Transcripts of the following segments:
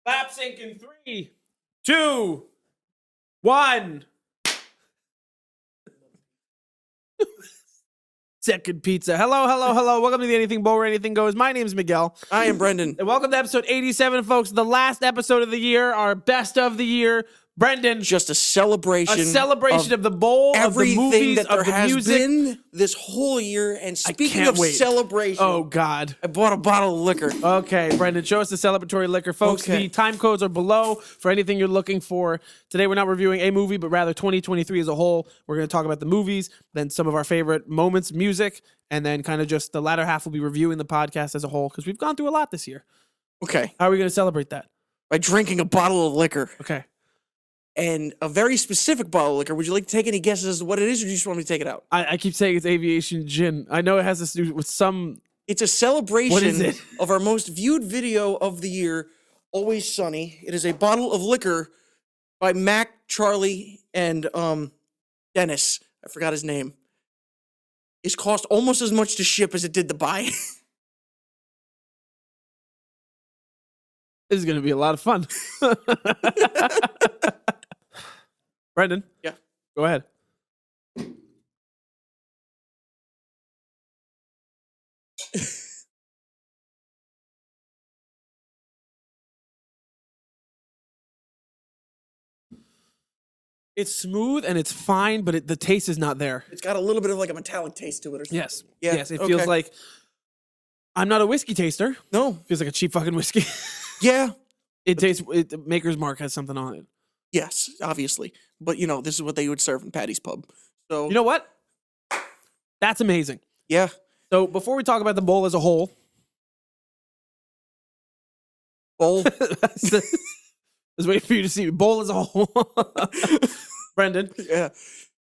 Lap sync in 3, 2, 1. Second pizza. Hello. Welcome to the Anything Bowl Where Anything Goes. My name's Miguel. I am Brendan. And welcome to episode 87, folks. The last episode of the year, our best of the year. Brendan. Just a celebration. Of the bowl, of the movies, that there of the has music. been this whole year. And speaking can't of wait. celebration, Oh, God. I bought a bottle of liquor. Okay, Brendan, show us the celebratory liquor. Folks, Okay. The time codes are below for anything you're looking for. Today, we're not reviewing a movie, but rather 2023 as a whole. We're going to talk about the movies, then some of our favorite moments, music, and then kind of just the latter half will be reviewing the podcast as a whole because we've gone through a lot this year. Okay. How are we going to celebrate that? By drinking a bottle of liquor. Okay. And a very specific bottle of liquor. Would you like to take any guesses as to what it is, or do you just want me to take it out? I keep saying it's aviation gin. I know it has to do with some... It's a celebration What is it? of our most viewed video of the year, Always Sunny. It is a bottle of liquor by Mac, Charlie, and Dennis. I forgot his name. It's cost almost as much to ship as it did to buy. This is going to be a lot of fun. Brendan? Yeah. Go ahead. It's smooth and it's fine, but the taste is not there. It's got a little bit of like a metallic taste to it or something. Yes. Yeah, Yes, it feels okay. like... I'm not a whiskey taster. No. Feels like a cheap fucking whiskey. Yeah. It tastes... Maker's Mark has something on it. Yes, obviously. But, you know, this is what they would serve in Patty's Pub. So, You know what? That's amazing. yeah. So before we talk about the bowl as a whole... Bowl. I was waiting for you to see bowl as a whole. Brendan, Yeah.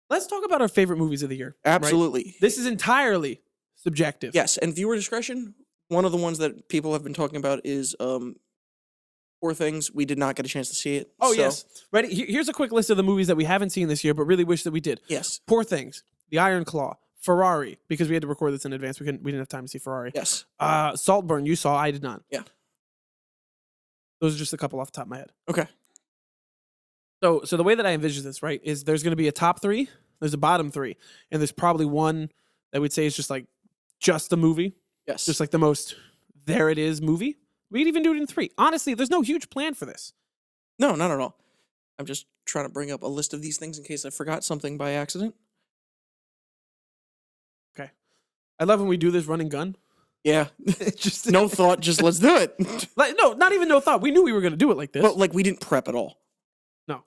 let's talk about our favorite movies of the year. right? Absolutely. This is entirely subjective. Yes, and viewer discretion. One of the ones that people have been talking about is Poor Things. We did not get a chance to see it. Oh, so, yes. Ready? Here's a quick list of the movies that we haven't seen this year, but really wish that we did. Yes. Poor Things, The Iron Claw, Ferrari, because we had to record this in advance. We didn't have time to see Ferrari. Yes. Saltburn, you saw, I did not. Yeah. Those are just a couple off the top of my head. Okay. So the way that I envision this, right, is there's going to be a top 3, there's a bottom 3, and there's probably one that we'd say is just the movie, Yes. just like the most there it is movie. We'd even do it in 3. Honestly, there's no huge plan for this. No, not at all. I'm just trying to bring up a list of these things in case I forgot something by accident. Okay. I love when we do this running gun. Yeah. It's just No thought, just let's do it. like, no, not even no thought. We knew we were going to do it like this. But like we didn't prep at all. No.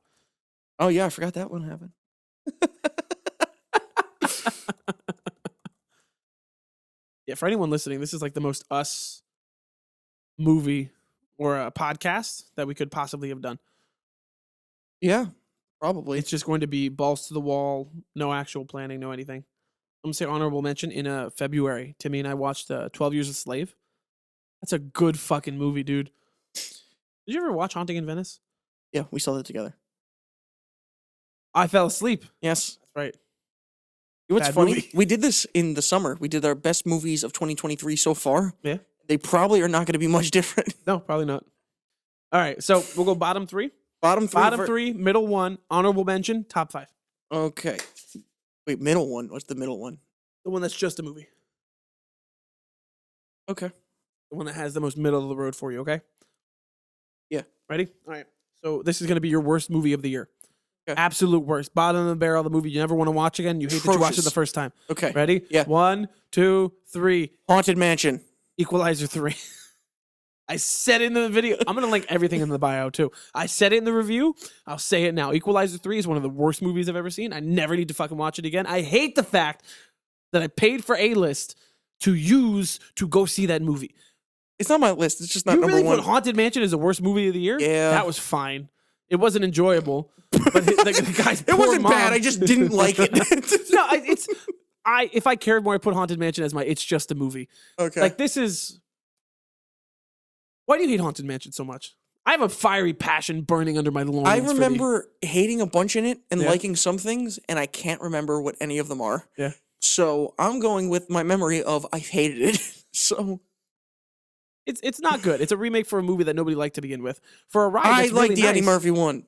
Oh yeah, I forgot that one happened. Yeah, for anyone listening, this is like the most us movie or a podcast that we could possibly have done. Yeah, probably. It's just going to be balls to the wall, no actual planning, no anything. I'm going to say honorable mention in February. Timmy and I watched 12 Years a Slave. That's a good fucking movie, dude. Did you ever watch Haunting in Venice? Yeah, we saw that together. I fell asleep. Yes. That's right. You know what's Bad funny? movie. We did this in the summer. We did our best movies of 2023 so far. Yeah. They probably are not going to be much different. No, probably not. All right, so we'll go bottom 3. Bottom 3. Bottom 3, middle 1, honorable mention, top 5. Okay. Wait, middle one. What's the middle one? The one that's just a movie. Okay. The one that has the most middle of the road for you, okay? Yeah. Ready? All right. So this is going to be your worst movie of the year. Okay. Absolute worst. Bottom of the barrel, the movie you never want to watch again. You hate that you watched it the Atrocious. first time. Okay. Ready? Yeah. 1, 2, 3. Haunted Mansion. Equalizer 3. I said it in the video. I'm going to link everything in the bio, too. I said it in the review. I'll say it now. Equalizer 3 is one of the worst movies I've ever seen. I never need to fucking watch it again. I hate the fact that I paid for A-List to use to go see that movie. It's not my list. It's just not You number really one. put Haunted Mansion as the worst movie of the year? Yeah. That was fine. It wasn't enjoyable. But the guy's It poor wasn't mom- bad. I just didn't like it. No, if I cared more, I put Haunted Mansion as my it's just a movie. Okay. Like this is... Why do you hate Haunted Mansion so much? I have a fiery passion burning under my loins. I for the- remember hating a bunch in it and Yeah. liking some things, and I can't remember what any of them are. Yeah. So I'm going with my memory of I hated it. So It's not good. It's a remake for a movie that nobody liked to begin with. For a ride, I that's like really the Eddie nice. Murphy one.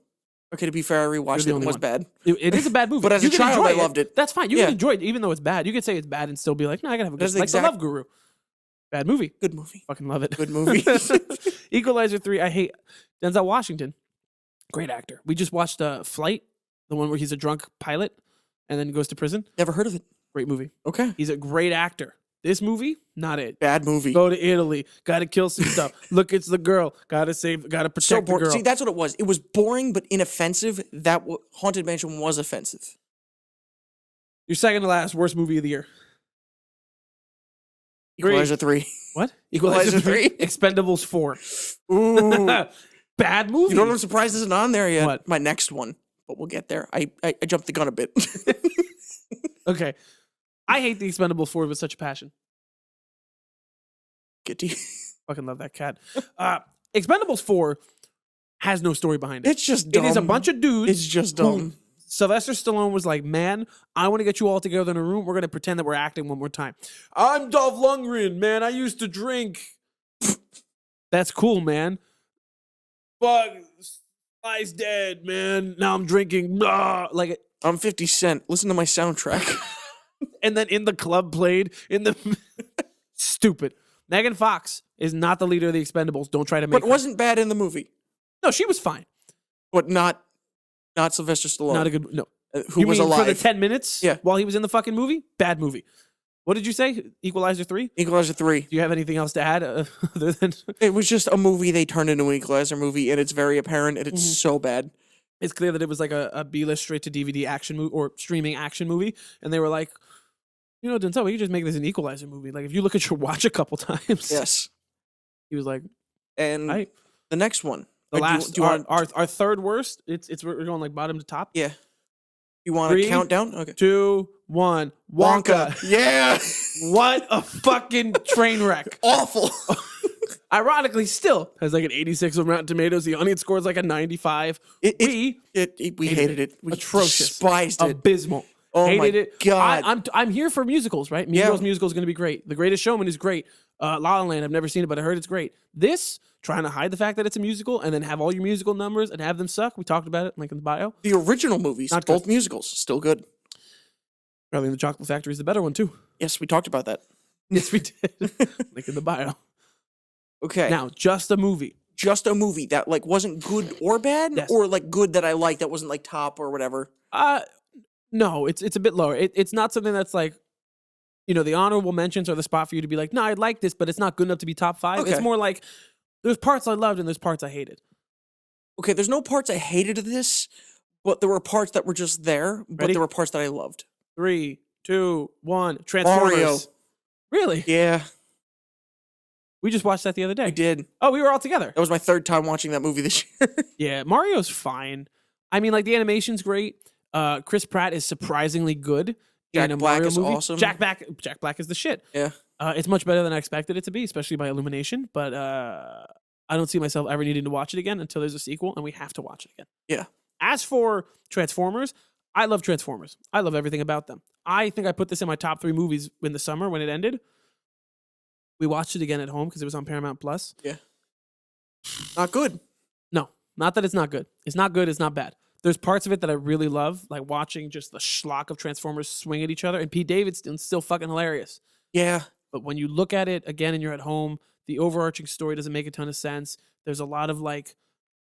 Okay, to be fair, I rewatched the it and only it was one. bad. It is a bad movie, But as a You can child, enjoy I loved it. That's fine. You Yeah. can enjoy it, even though it's bad. You can say it's bad and still be like, no, I gotta have a good. That's the Like exact- the Love Guru, bad movie. Good movie. Fucking love it. Good movie. Equalizer 3. I hate Denzel Washington. Great actor. We just watched Flight, the one where he's a drunk pilot and then goes to prison. Never heard of it. Great movie. Okay. He's a great actor. This movie, not it. Bad movie. Go to Italy. Got to kill some stuff. Look, it's the girl. Got to save. Got to protect So the boring. girl. See, that's what it was. It was boring but inoffensive. Haunted Mansion was offensive. Your second to last worst movie of the year. Equalizer 3. What? Equalizer 3. Expendables 4. Ooh. Bad movie. You know what I'm surprised isn't on there yet? What? My next one. But we'll get there. I jumped the gun a bit. Okay. I hate the Expendables 4 with such a passion. Get to you. Fucking love that cat. Expendables 4 has no story behind it. It's just dumb. It is a bunch of dudes. It's just who dumb. Sylvester Stallone was like, man, I want to get you all together in a room. We're going to pretend that we're acting one more time. I'm Dolph Lundgren, man. I used to drink. That's cool, man. Fuck. Sly's dead, man. Now I'm drinking. Blah. Like, I'm 50 Cent. Listen to my soundtrack. and then in the club played in the stupid. Megan Fox is not the leader of the Expendables. Don't try to make But her. wasn't bad in the movie. No, she was fine. But not Sylvester Stallone. Not a good. No, who you was mean alive. for the 10 minutes? Yeah. While he was in the fucking movie? Bad movie. What did you say? Equalizer 3? Equalizer 3. Do you have anything else to add other than It was just a movie they turned into an Equalizer movie, and it's very apparent, and it's so bad. it's clear that it was like a B-list straight to DVD action movie or streaming action movie, and they were like, you know, Denzel, we could just make this an Equalizer movie. Like if you look at your watch a couple times, Yes. he was like, And right. the next one. The Like, last, do you want, our third worst. It's we're going like bottom to top. yeah. You want 3, a countdown? Okay. 2, 1. Wonka. Yeah. What a fucking train wreck. Awful. Ironically, still has like an 86 on Rotten Tomatoes. The audience scores like a 95. We We hated it. We atrocious, despised it. abysmal. Oh my Hated it. God. I'm here for musicals, right? Musical is going to be great. The Greatest Showman is great. La La Land, I've never seen it, but I heard it's great. This, trying to hide the fact that it's a musical and then have all your musical numbers and have them suck. We talked about it, like in the bio. The original movies, Not both good. musicals, still good. Charlie and the Chocolate Factory is the better one too. Yes, we talked about that. Yes, we did. Link in the bio. Okay. Now, just a movie. Just a movie that like wasn't good or bad, Yes. or like good that I liked that wasn't like top or whatever. No, it's a bit lower. It's not something that's like, you know, the honorable mentions are the spot for you to be like, no, I like this, but it's not good enough to be top 5. It's Okay. more like there's parts I loved and there's parts I hated. Okay, there's no parts I hated of this, but there were parts that were just there, but Ready? there were parts that I loved. 3, 2, 1. Transformers. Mario. Really? Yeah, We just watched that the other day. I did. Oh, we were all together. That was my third time watching that movie this year. Yeah, Mario's fine. I mean, like the animation's great. Chris Pratt is surprisingly good Jack in a Black Mario is movie. awesome. Jack Black is the shit. Yeah. It's much better than I expected it to be, especially by Illumination. But I don't see myself ever needing to watch it again until there's a sequel, and we have to watch it again. Yeah. As for Transformers, I love Transformers. I love everything about them. I think I put this in my top 3 movies in the summer when it ended. We watched it again at home because it was on Paramount Plus. Not good. No, not that it's not good. It's not good. It's not bad. There's parts of it that I really love, like watching just the schlock of Transformers swing at each other. And Pete Davidson's still fucking hilarious. Yeah. But when you look at it again and you're at home, the overarching story doesn't make a ton of sense. There's a lot of like,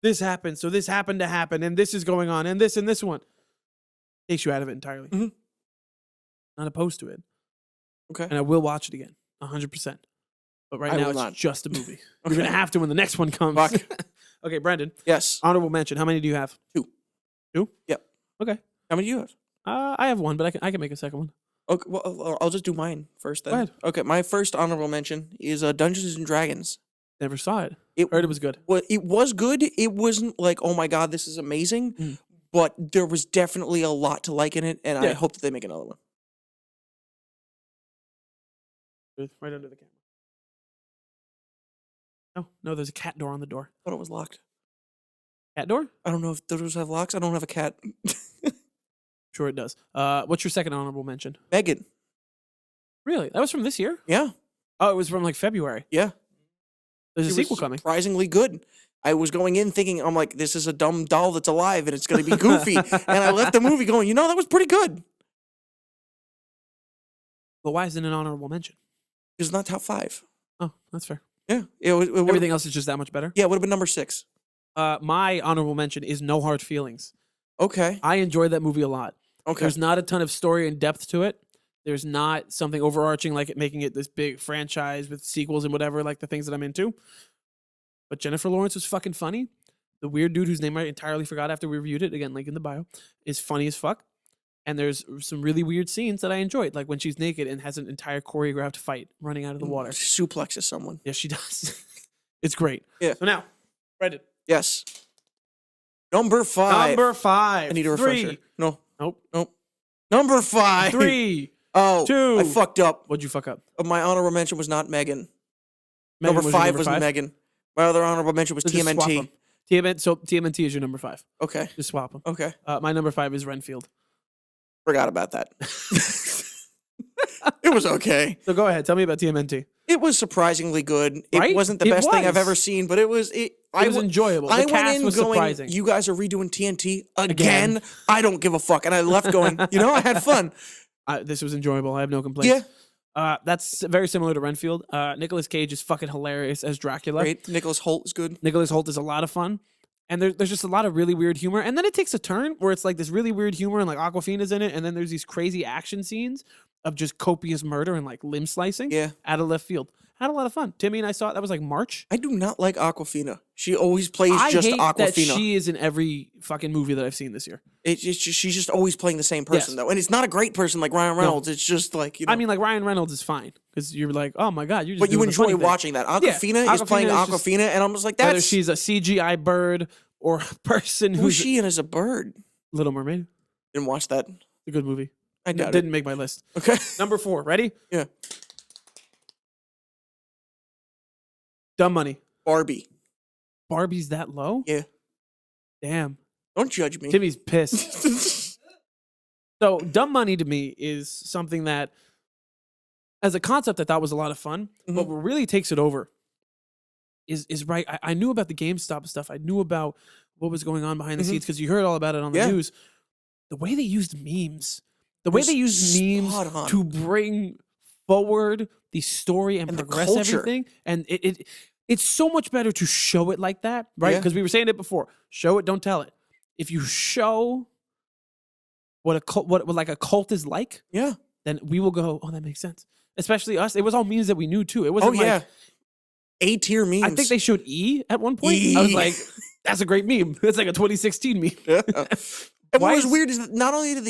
this happened, so this happened to happen, and this is going on, and this one. Takes you out of it entirely. Mhm. Not opposed to it. Okay. And I will watch it again, 100%. But right I now will it's not. just a movie. You're Okay. going to have to when the next one comes. Fuck. Okay, Brandon, Yes. honorable mention. How many do you have? 2. 2? Yep. Okay. How many do you have? I have one, but I can make a second one. Okay, well, I'll just do mine first then. Go ahead. Okay, my first honorable mention is Dungeons and Dragons. Never saw it. It Heard it was good. Well, it was good. It wasn't like, oh my god, this is amazing. Mm. But there was definitely a lot to like in it, and I Yeah. hope that they make another one. Right under the camera. No, there's a cat door on the door. I thought it was locked. Cat door? I don't know if those have locks. I don't have a cat. Sure it does. What's your second honorable mention? Megan. Really? That was from this year? Yeah. Oh, it was from like February. Yeah. There's a She was sequel coming. surprisingly good. I was going in thinking, I'm like, this is a dumb doll that's alive and it's going to be goofy. And I left the movie going, that was pretty good. But why isn't it an honorable mention? It's not top 5. Oh, that's fair. Yeah. It would've- Everything else is just that much better. Yeah, it would have been number 6. My honorable mention is No Hard Feelings. Okay. I enjoyed that movie a lot. Okay. There's not a ton of story and depth to it. There's not something overarching like it making it this big franchise with sequels and whatever, like the things that I'm into. But Jennifer Lawrence was fucking funny. The weird dude whose name I entirely forgot after we reviewed it, again, link in the bio, is funny as fuck. And there's some really weird scenes that I enjoyed, like when she's naked and has an entire choreographed fight running out of the water. Suplexes someone. Yeah, she does. It's great. Yeah. So now, Reddit. Yes. Number 5. Number 5. I need a refresher. No. Nope. Number 5. 3. Oh, 2. I fucked up. What'd you fuck up? My honorable mention was not Megan. Megan Number was your 5 number was 5? Megan. My other honorable mention was So just swap TMNT. 'em. So TMNT is your number 5. Okay. Just swap them. Okay. My number 5 is Renfield. Forgot about that. It was okay. So go ahead. Tell me about TMNT. It was surprisingly good. It Right? wasn't the It best thing I've was. ever seen, but it was. It was enjoyable. The I went cast in was going, surprising. you guys are redoing TNT again? Again. I don't give a fuck. And I left going, I had fun. This was enjoyable. I have no complaints. Yeah. That's very similar to Renfield. Nicolas Cage is fucking hilarious as Dracula. Great. Nicholas Holt is good. Nicholas Holt is a lot of fun. And there's just a lot of really weird humor. And then it takes a turn where it's like this really weird humor and like Aquafina's in it. And then there's these crazy action scenes of just copious murder and like limb slicing Yeah. out of left field. Had a lot of fun. Timmy and I saw it. That was like March. I do not like Aquafina. She always plays I just hate that Aquafina. she is in every fucking movie that I've seen this year. She's just always playing the same person, Yes. though. And it's not a great person like Ryan Reynolds. It's just like, I mean, like Ryan Reynolds is fine because you're like, oh my god, you just. but you doing the funny enjoy thing. watching that. Yeah, Aquafina is playing Awkwafina is just- Aquafina, and I'm just like, Whether that's. she's a CGI bird or a person Who's who's she in as a bird? Little Mermaid. Didn't watch that. A good movie. I doubt it. Didn't make my list. Okay. Number 4. Ready? Yeah. Dumb Money. Barbie. Barbie's that low? Yeah. Damn. Don't judge me. Timmy's pissed. So, Dumb Money to me is something that, as a concept, I thought was a lot of fun. But what really takes it over is right. I knew about the GameStop stuff. I knew about what was going on behind the scenes because you heard all about it on the Yeah. news. The way they used memes, the way Was they used memes spot on. to bring forward the story and And the progress culture. everything, and it's so much better to show it like that, right? Yeah. Because we were saying it before: show it, don't tell it. If you show what a cult, what like a cult is like, Yeah. then we will go, oh, that makes sense. Especially us. It was all memes that we knew too. It Oh, wasn't yeah. like, A-tier memes. I think they showed E at one point. I was E. like, that's a great meme. It's like a 2016 meme. Yeah. And Why what was is- weird is that not only did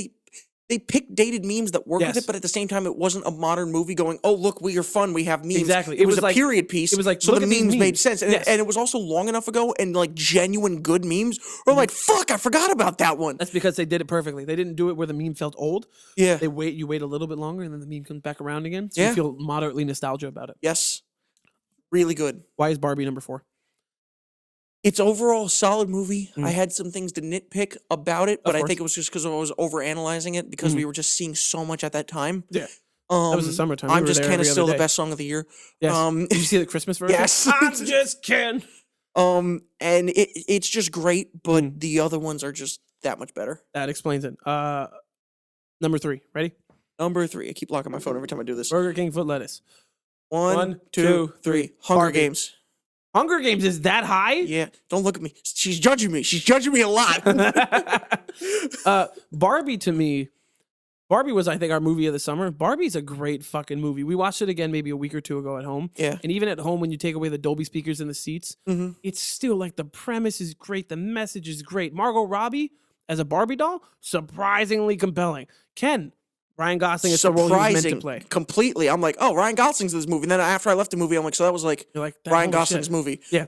they picked dated memes that work with Yes. it, but at the same time, it wasn't a modern movie going, oh, look, we are fun, we have memes. Exactly. It was It was a like- period piece. it was like, so look the at these memes made memes. sense. And, Yes. and it was also long enough ago and like genuine good memes. Or I'm like, fuck, I forgot about that one. That's because they did it perfectly. They didn't do it where the meme felt old. Yeah. You wait a little bit longer, and then the meme comes back around again. So Yeah. you feel moderately nostalgia about it. Yes. Really good. Why is Barbie number 4? It's overall a solid movie. I had some things to nitpick about it, but I course. think it was just because I was overanalyzing it because we were just seeing so much at that time. Yeah. Um, That was the summertime. We I'm were just there kind of every other still the day. best song of the year. Yes. Um, Did you see the Christmas version? Yes. I'm just kidding. and it's just great, but Mm. the other ones are just that much better. That explains it. Number 3. Ready? Number 3. I keep locking my phone every time I do this. Burger King foot lettuce. One, One, two, two, three. three. Hunger Barbie. Games. Hunger Games is that high? Yeah. Don't look at me. She's judging me. She's judging me a lot. Barbie to me, Barbie was, I think, our movie of the summer. Barbie's a great fucking movie. We watched it again maybe a week or two ago at home. Yeah. And even at home, when you take away the Dolby speakers in the seats, Mhm. it's still like the premise is great. The message is great. Margot Robbie as a Barbie doll, surprisingly compelling. Ken, Ryan Gosling is the role he was meant to Surprising. play. Completely. I'm like, oh, Ryan Gosling's in this movie. And then after I left the movie, I'm like, so that was like You're like, Ryan holy Gosling's shit. movie. Yeah,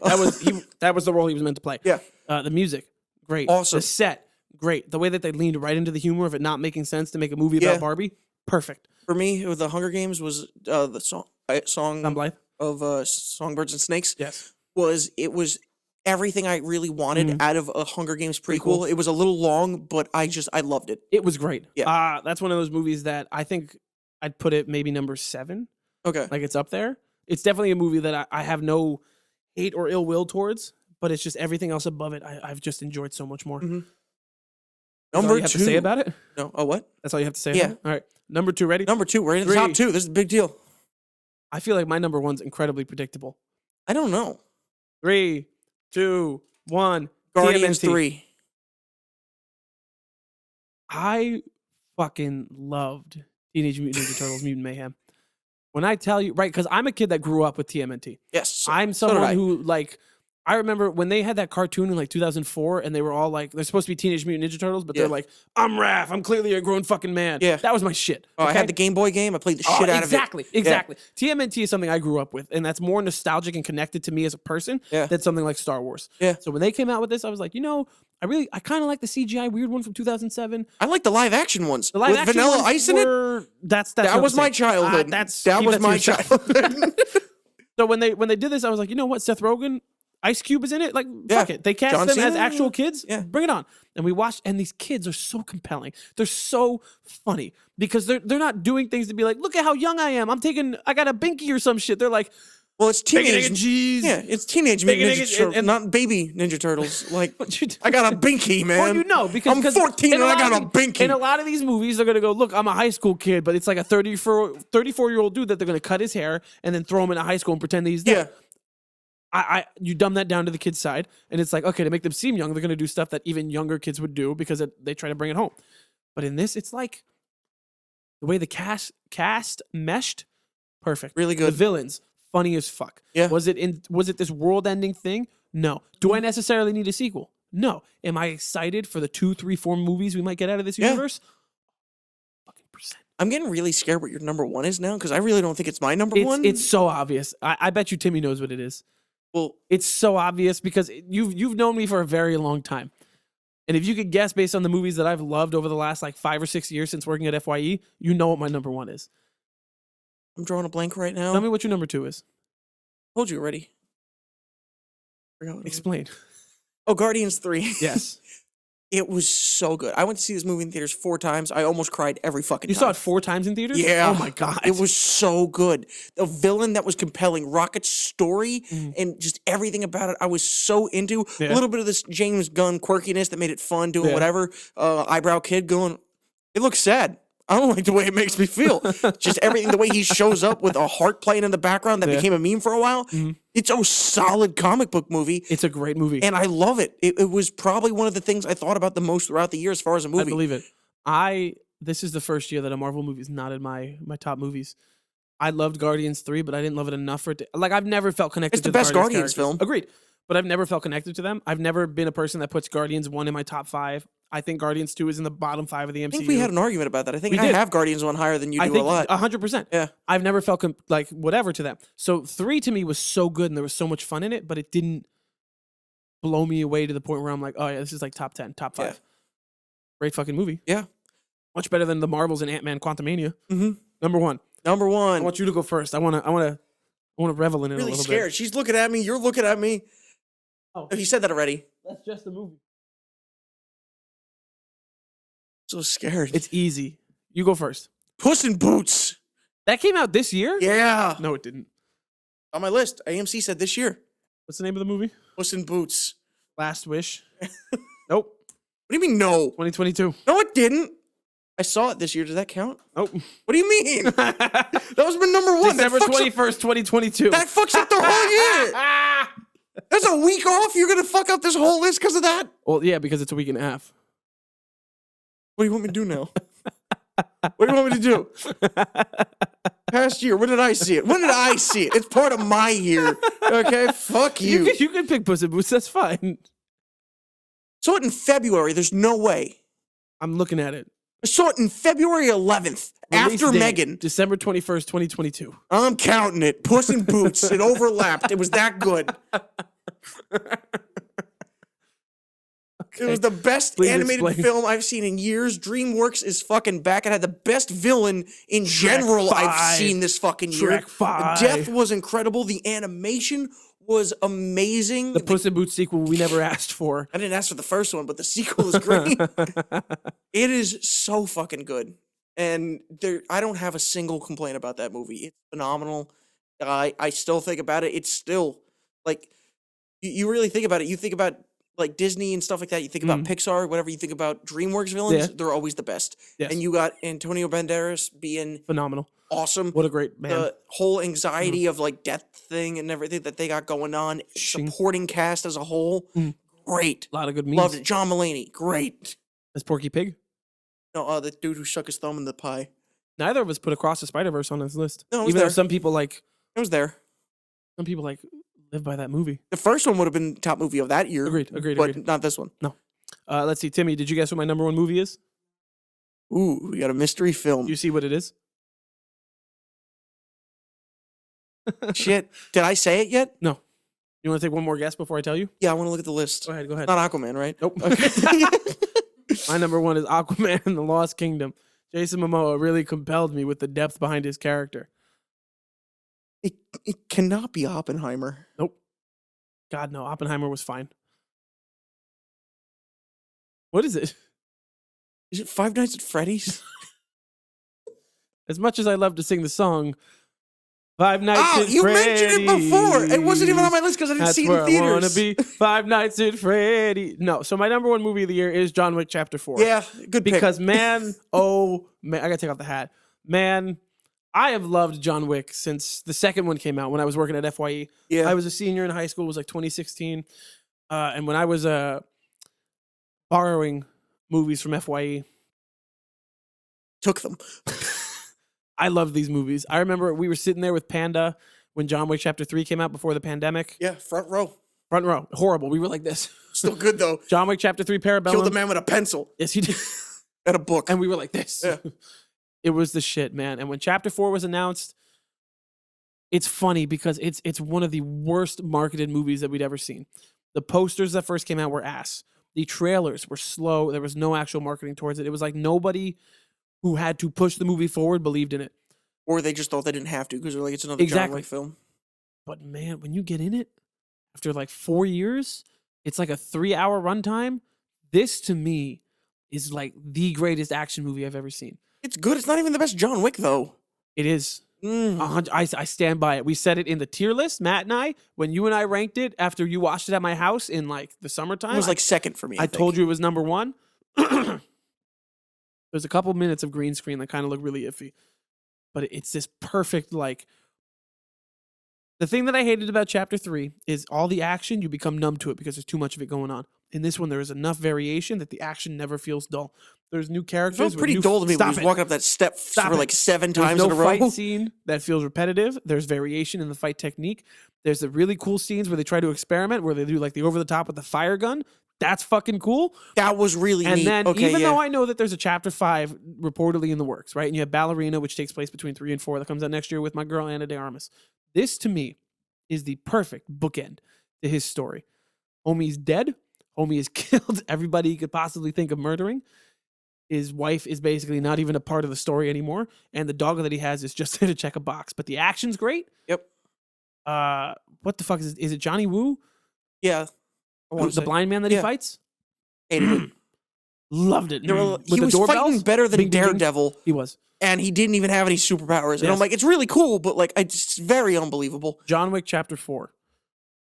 that was the role he was meant to play. Yeah. The music, great. Awesome. The set, great. The way that they leaned right into the humor of it not making sense to make a movie Yeah. about Barbie, perfect. For me, with the Hunger Games was the song Tom Blythe? of Songbirds and Snakes. Yes. It was everything I really wanted out of a Hunger Games prequel. Prequel. It was a little long, but I loved it. It was great. Yeah. That's one of those movies that I think I'd put it maybe number 7. Okay. Like it's up there. It's definitely a movie that I have no hate or ill will towards, but it's just everything else above it. I've just enjoyed so much more. Mhm. That's all Number you have two. to say about it? No. Oh, what? That's all you have to say Yeah. about it? All right. Number 2, ready? Number 2. We're in the top 3. 2. This is a big deal. I feel like my number 1's incredibly predictable. I don't know. 3, 2, 1. Guardians TMNT. 3. I fucking loved Teenage Mutant Ninja Turtles Mutant Mayhem. When I tell you, right, because I'm a kid that grew up with TMNT. Yes. I'm so did someone I. who, like, I remember when they had that cartoon in like 2004 and they were all like, they're supposed to be Teenage Mutant Ninja Turtles, but Yeah. they're like, I'm Raph, I'm clearly a grown fucking man. Yeah. That was my shit. Oh, I okay? had the Game Boy game. I played the shit out of it. Exactly. TMNT is something I grew up with, and that's more nostalgic and connected to me as a person Yeah. than something like Star Wars. Yeah. So when they came out with this, I was like, I kind of like the CGI weird one from 2007. I like the live action ones. The live with action Vanilla ones Ice in it. were- That's That what was I'm my saying. childhood. That That was to my yourself. childhood. So when they did this, I was like, you know what, Seth Rogen, Ice Cube is in it. Like, fuck Yeah. it. They cast John them as Cena, actual kids. yeah. Bring it on. And we watched, and these kids are so compelling. They're so funny because they're not doing things to be like, look at how young I am. I got a binky or some shit. They're like, Well, it's bacon, egg, teenage. and cheese. Yeah, it's Teenage Bacon, Mutant egg, Ninja Turtles, and- not baby Ninja Turtles. Like, What you I got a binky, man. Well, you know, because I'm 'cause 14 in and I lot got of a the- binky. In a lot of these movies, they're gonna go, look, I'm a high school kid, but it's like a 34-year-old dude that they're gonna cut his hair and then throw him into high school and pretend that he's Yeah, dead. You dumb that down to the kid's side, and it's like, okay, to make them seem young, they're gonna do stuff that even younger kids would do because they try to bring it home. But in this, it's like the way the cast meshed, perfect. really The good. villains, funny as fuck. Yeah. Was it this world-ending thing? No. Do I necessarily need a sequel? No. Am I excited for the 2, 3, 4 movies we might get out of this Yeah. universe? Fucking percent. I'm getting really scared what your number 1 is now because I really don't think it's my number 1. It's so obvious. I bet you Timmy knows what it is. well, It's so obvious because you've known me for a very long time. And if you could guess based on the movies that I've loved over the last like 5 or 6 years since working at FYE, you know what my number 1 is. I'm drawing a blank right now. Tell me what your number 2 is. Told you already. Forgot what it was. Explain. Oh, Guardians 3. Yes. It was so good. I went to see this movie in theaters 4 times. I almost cried every fucking You time. saw it 4 times in theaters? Yeah. Oh my god. It was so good. The villain that was compelling, Rocket's story, Mhm. and just everything about it, I was so into. Yeah. A little bit of this James Gunn quirkiness that made it fun, doing Yeah. whatever. Eyebrow kid going, it looks sad. I don't like the way it makes me feel. Just everything, the way he shows up with a heart playing in the background that Yeah. became a meme for a while. Mhm. It's a solid comic book movie. It's a great movie. And I love it. It was probably one of the things I thought about the most throughout the year as far as a I movie. believe it. This is the first year that a Marvel movie is not in my top movies. I loved Guardians 3, but I didn't love it enough for it to, like, I've never felt connected It's to the best Guardians characters. film. Agreed. But I've never felt connected to them. I've never been a person that puts Guardians 1 in my top 5. I think Guardians 2 is in the bottom 5 of the I MCU. think we had an argument about that. I think We I did. have Guardians 1 higher than you I do think a lot. 100%. Yeah. I've never felt like whatever to them. So 3 to me was so good and there was so much fun in it, but it didn't blow me away to the point where I'm like, oh yeah, this is like top 10, top 5. Yeah. Great fucking movie. Yeah. Much better than the Marvels and Ant-Man Quantumania. Mm-hmm. Number 1. Number I 1. want you to go first. I want to revel in it really a little scared. She's looking at me. You're looking at me. Oh. He said that already. bit. That's just the movie. So scared. It's easy. You go first. Puss in Boots. That came out this year? Yeah. No, it didn't. On my list. AMC said this year. What's the name of the movie? Puss in Boots. Last Wish. Nope. What do you mean no? 2022. No, it didn't. I saw it this year. Does that count? Nope. What do you mean? That was my number 1. December that fucks up- 21st, 2022. That fucks up the whole year. That's a week off. You're gonna fuck up this whole list because of that. Well, yeah, because it's a week and a half. What do you want me to do now? What do you want me to do? Past year, when did I see it? When did I see it? It's part of my year. Okay, fuck you. You can pick Puss in Boots. That's fine. Saw it in February. There's no way. I'm looking at it. I saw it in February 11th Release after date, Megan. December 21st, 2022. I'm counting it. Puss in Boots. It overlapped. It was that good. It was the best Please animated explain. film I've seen in years. DreamWorks is fucking back. It had the best villain in general I've 5. seen this fucking year. Shrek 5. The death was incredible. The animation was amazing. The Puss in Boots sequel we never asked for. I didn't ask for the first one, but the sequel is great. It is so fucking good. And I don't have a single complaint about that movie. It's phenomenal. I still think about it. It's still like You really think about it. You think about like Disney and stuff like that. You think about Pixar, whatever. You think about DreamWorks villains. Yeah. They're always the best. Yes. And you got Antonio Banderas being Phenomenal. awesome. What a great man. The whole anxiety of like death thing and everything that they got going on. Supporting cast as a whole, great. A lot of good memes. Loved it. John Mulaney, great. As Porky Pig. No, the dude who shook his thumb in the pie. Neither of us put Across the Spider-Verse on his list. No, it was Even though there. some people like It was there. live by that movie. The first one would have been top movie of that year. Agreed. But not this one. Let's see, Timmy, did you guess what my number one movie is? Ooh, we got a mystery film. Do you see what it is? Shit. Did I say it yet? No. You want to take one more guess before I tell you? Yeah, I want to look at the list. Go ahead. Not Aquaman, right? Nope. Okay. My number one is Aquaman and the Lost Kingdom. Jason Momoa really compelled me with the depth behind his character. It cannot be Oppenheimer. Nope. God, no. Oppenheimer was fine. What is it? Is it Five Nights at Freddy's? As much as I love to sing the song, Five Nights at you mentioned it before. It wasn't even on my list because I didn't That's see it where in theaters. I want to be. Five Nights at Freddy. No, so my number one movie of the year is John Wick Chapter 4. Yeah, good pick. Because man, oh man, I gotta take off the hat. Man, I have loved John Wick since the second one came out when I was working at FYE. Yeah. I was a senior in high school. It was like 2016. And when I was borrowing movies from FYE, Took them. I loved these movies. I remember we were sitting there with Panda when John Wick Chapter 3 came out before the pandemic. Yeah, front row. Front row. Horrible. We were like this. Still good though. John Wick Chapter 3 Parabellum. Killed a man with a pencil Yes, he did. and a book. And we were like this. Yeah. It was the shit, man. And when Chapter 4 was announced, it's funny because it's one of the worst marketed movies that we'd ever seen. The posters that first came out were ass. The trailers were slow. There was no actual marketing towards it. It was like nobody who had to push the movie forward believed in it. Or they just thought they didn't have to because they're like, it's another John Wick film. But man, when you get in it, after like 4 years, it's like a 3-hour runtime. This to me is like the greatest action movie I've ever seen. It's good. It's not even the best John Wick though. It is. I stand by it. We said it in the tier list, Matt and I, when you and I ranked it after you watched it at my house in like the summertime. It was like second for me. I told you it was number one. There's a couple minutes of green screen that kind of look really iffy, but it's this perfect, like, the thing that I hated about Chapter 3 is all the action, you become numb to it because there's too much of it going on. In this one, there is enough variation that the action never feels dull. There's new It characters. felt pretty dull to me when he was walking up that step for like 7 times There's in no a row. fight scene that feels repetitive. There's variation in the fight technique. There's the really cool scenes where they try to experiment, where they do like the over the top with the fire gun. That's fucking cool. That was really And neat. then, Okay, even yeah. though I know that there's a Chapter 5 reportedly in the works, right? And you have Ballerina, which takes place between 3 and 4, that comes out next year with my girl Anna de Armas. This, to me, is the perfect bookend to his story. Homie's dead. Homie has killed everybody he could possibly think of murdering. His wife is basically not even a part of the story anymore. And the dog that he has is just there to check a box. But the action's great. Yep. What the fuck is it? Is it Johnny Woo? Yeah. The blind man that he fights? Hated it. Loved it. He With the was doorbells? fighting better than Bing, bing, bing. Daredevil, He was. and he didn't even have any superpowers. And Yes. I'm like, it's really cool, but like, it's very unbelievable. John Wick Chapter 4.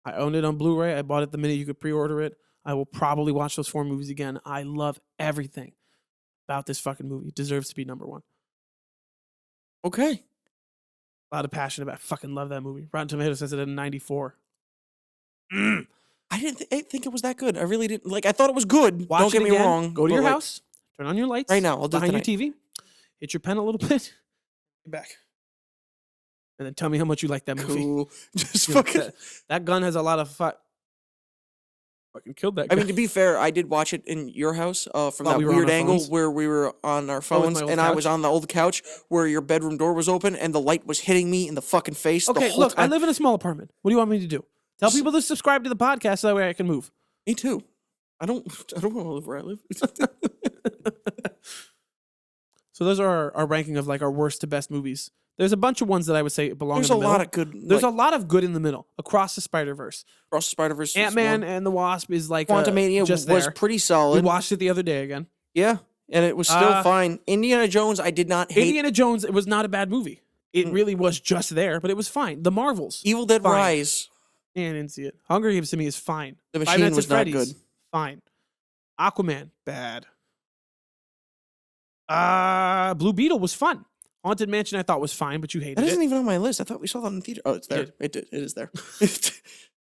I owned it on Blu-ray. I bought it the minute you could pre-order it. I will probably watch those 4 movies again. I love everything about this fucking movie. It deserves to be number 1. Okay. A lot of passion about it. Fucking love that movie. Rotten Tomatoes says it at a 94. I didn't think it was that good. I really didn't. Like, I thought it was good. Watch Don't it get me again. wrong. Go to but, your like, house. Turn on your lights. Right now. I'll do it behind tonight. your TV. Hit your pen a little bit. Get back. And then tell me how much you like that movie. Cool. Just You know, fucking. that gun has a lot of fucking killed that guy. I mean, to be fair, I did watch it in your house from While that we were on weird our angle phones? where we were on our with phones, my old and I was couch? on the old couch where your bedroom door was open and the light was hitting me in the fucking face. the Okay, whole look, I time. live in a small apartment. What do you want me to do? Tell people to subscribe to the podcast so that way I can move. Me too. I don't want to live where I live. So those are our ranking of like our worst to best movies. There's a bunch of ones that I would say belong There's in a the middle. lot of good. There's like, a lot of good in the middle. Across the Spider-Verse. Across the Spider-Verse. Ant-Man and the Wasp is like Quantumania just was there. pretty We solid. watched it the other day again. Yeah, and it was still fine. Indiana Jones, I did not hate. Indiana Jones, it was not a bad movie. It really was just there, but it was fine. The Marvels. Evil Dead Fine. Rise. I didn't see it. Hunger Games to me is fine. The Five Machine Nights was at not Freddy's, good. fine. Aquaman, bad. Blue Beetle was fun. Haunted Mansion I thought was fine, but you hated That isn't it. even on my list. I thought we saw that in the theater. Oh, it's there. did. It is there.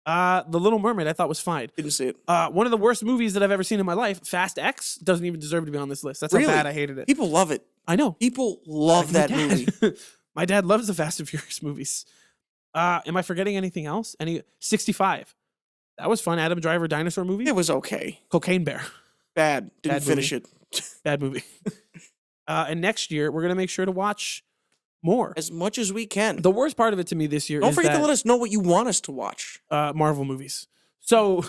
The Little Mermaid I thought was fine. Didn't see it. One of the worst movies that I've ever seen in my life, Fast X, doesn't even deserve to be on this list. That's Really? how bad I hated it. People love it. I know. People love Like that my movie. dad. My dad loves the Fast and Furious movies. Am I forgetting anything else? 65. That was fun. Adam Driver dinosaur movie. It was okay. Cocaine Bear. Bad. Didn't Bad finish it. Bad movie. And next year, we're going to make sure to watch more. As much as we can. The worst part of it to me this year Don't is forget that to let us know what you want us to watch. Marvel movies. So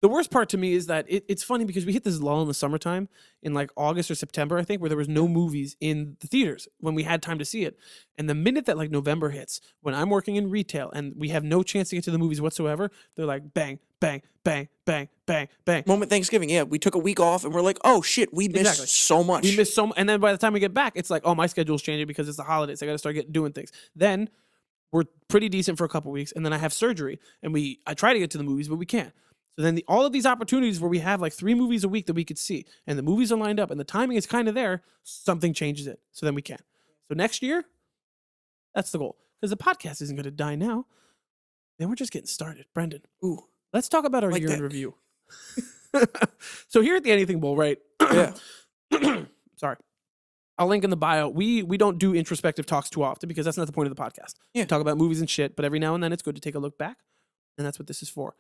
the worst part to me is that it's funny because we hit this lull in the summertime in like August or September, I think, where there was no movies in the theaters when we had time to see it. And the minute that like November hits, when I'm working in retail and we have no chance to get to the movies whatsoever, they're like bang, bang, bang, bang, bang, bang. Moment Thanksgiving. Yeah, we took a week off and we're like, oh shit, we missed Exactly. so much. We miss so much. And then by the time we get back, it's like, oh, my schedule's changing because it's the holidays. I got to start doing things. Then we're pretty decent for a couple weeks. And then I have surgery and I try to get to the movies, but we can't. So then all of these opportunities where we have like 3 movies a week that we could see and the movies are lined up and the timing is kind of there, something changes it. So then we can. So next year, that's the goal. Because the podcast isn't going to die now. Then we're just getting started. Brendan, Ooh, let's talk about our Like year in that. review. So here at the Anything Bowl, right? yeah. Sorry. I'll link in the bio. We don't do introspective talks too often because that's not the point of the podcast. Yeah. We talk about movies and shit, but every now and then it's good to take a look back. And that's what this is for.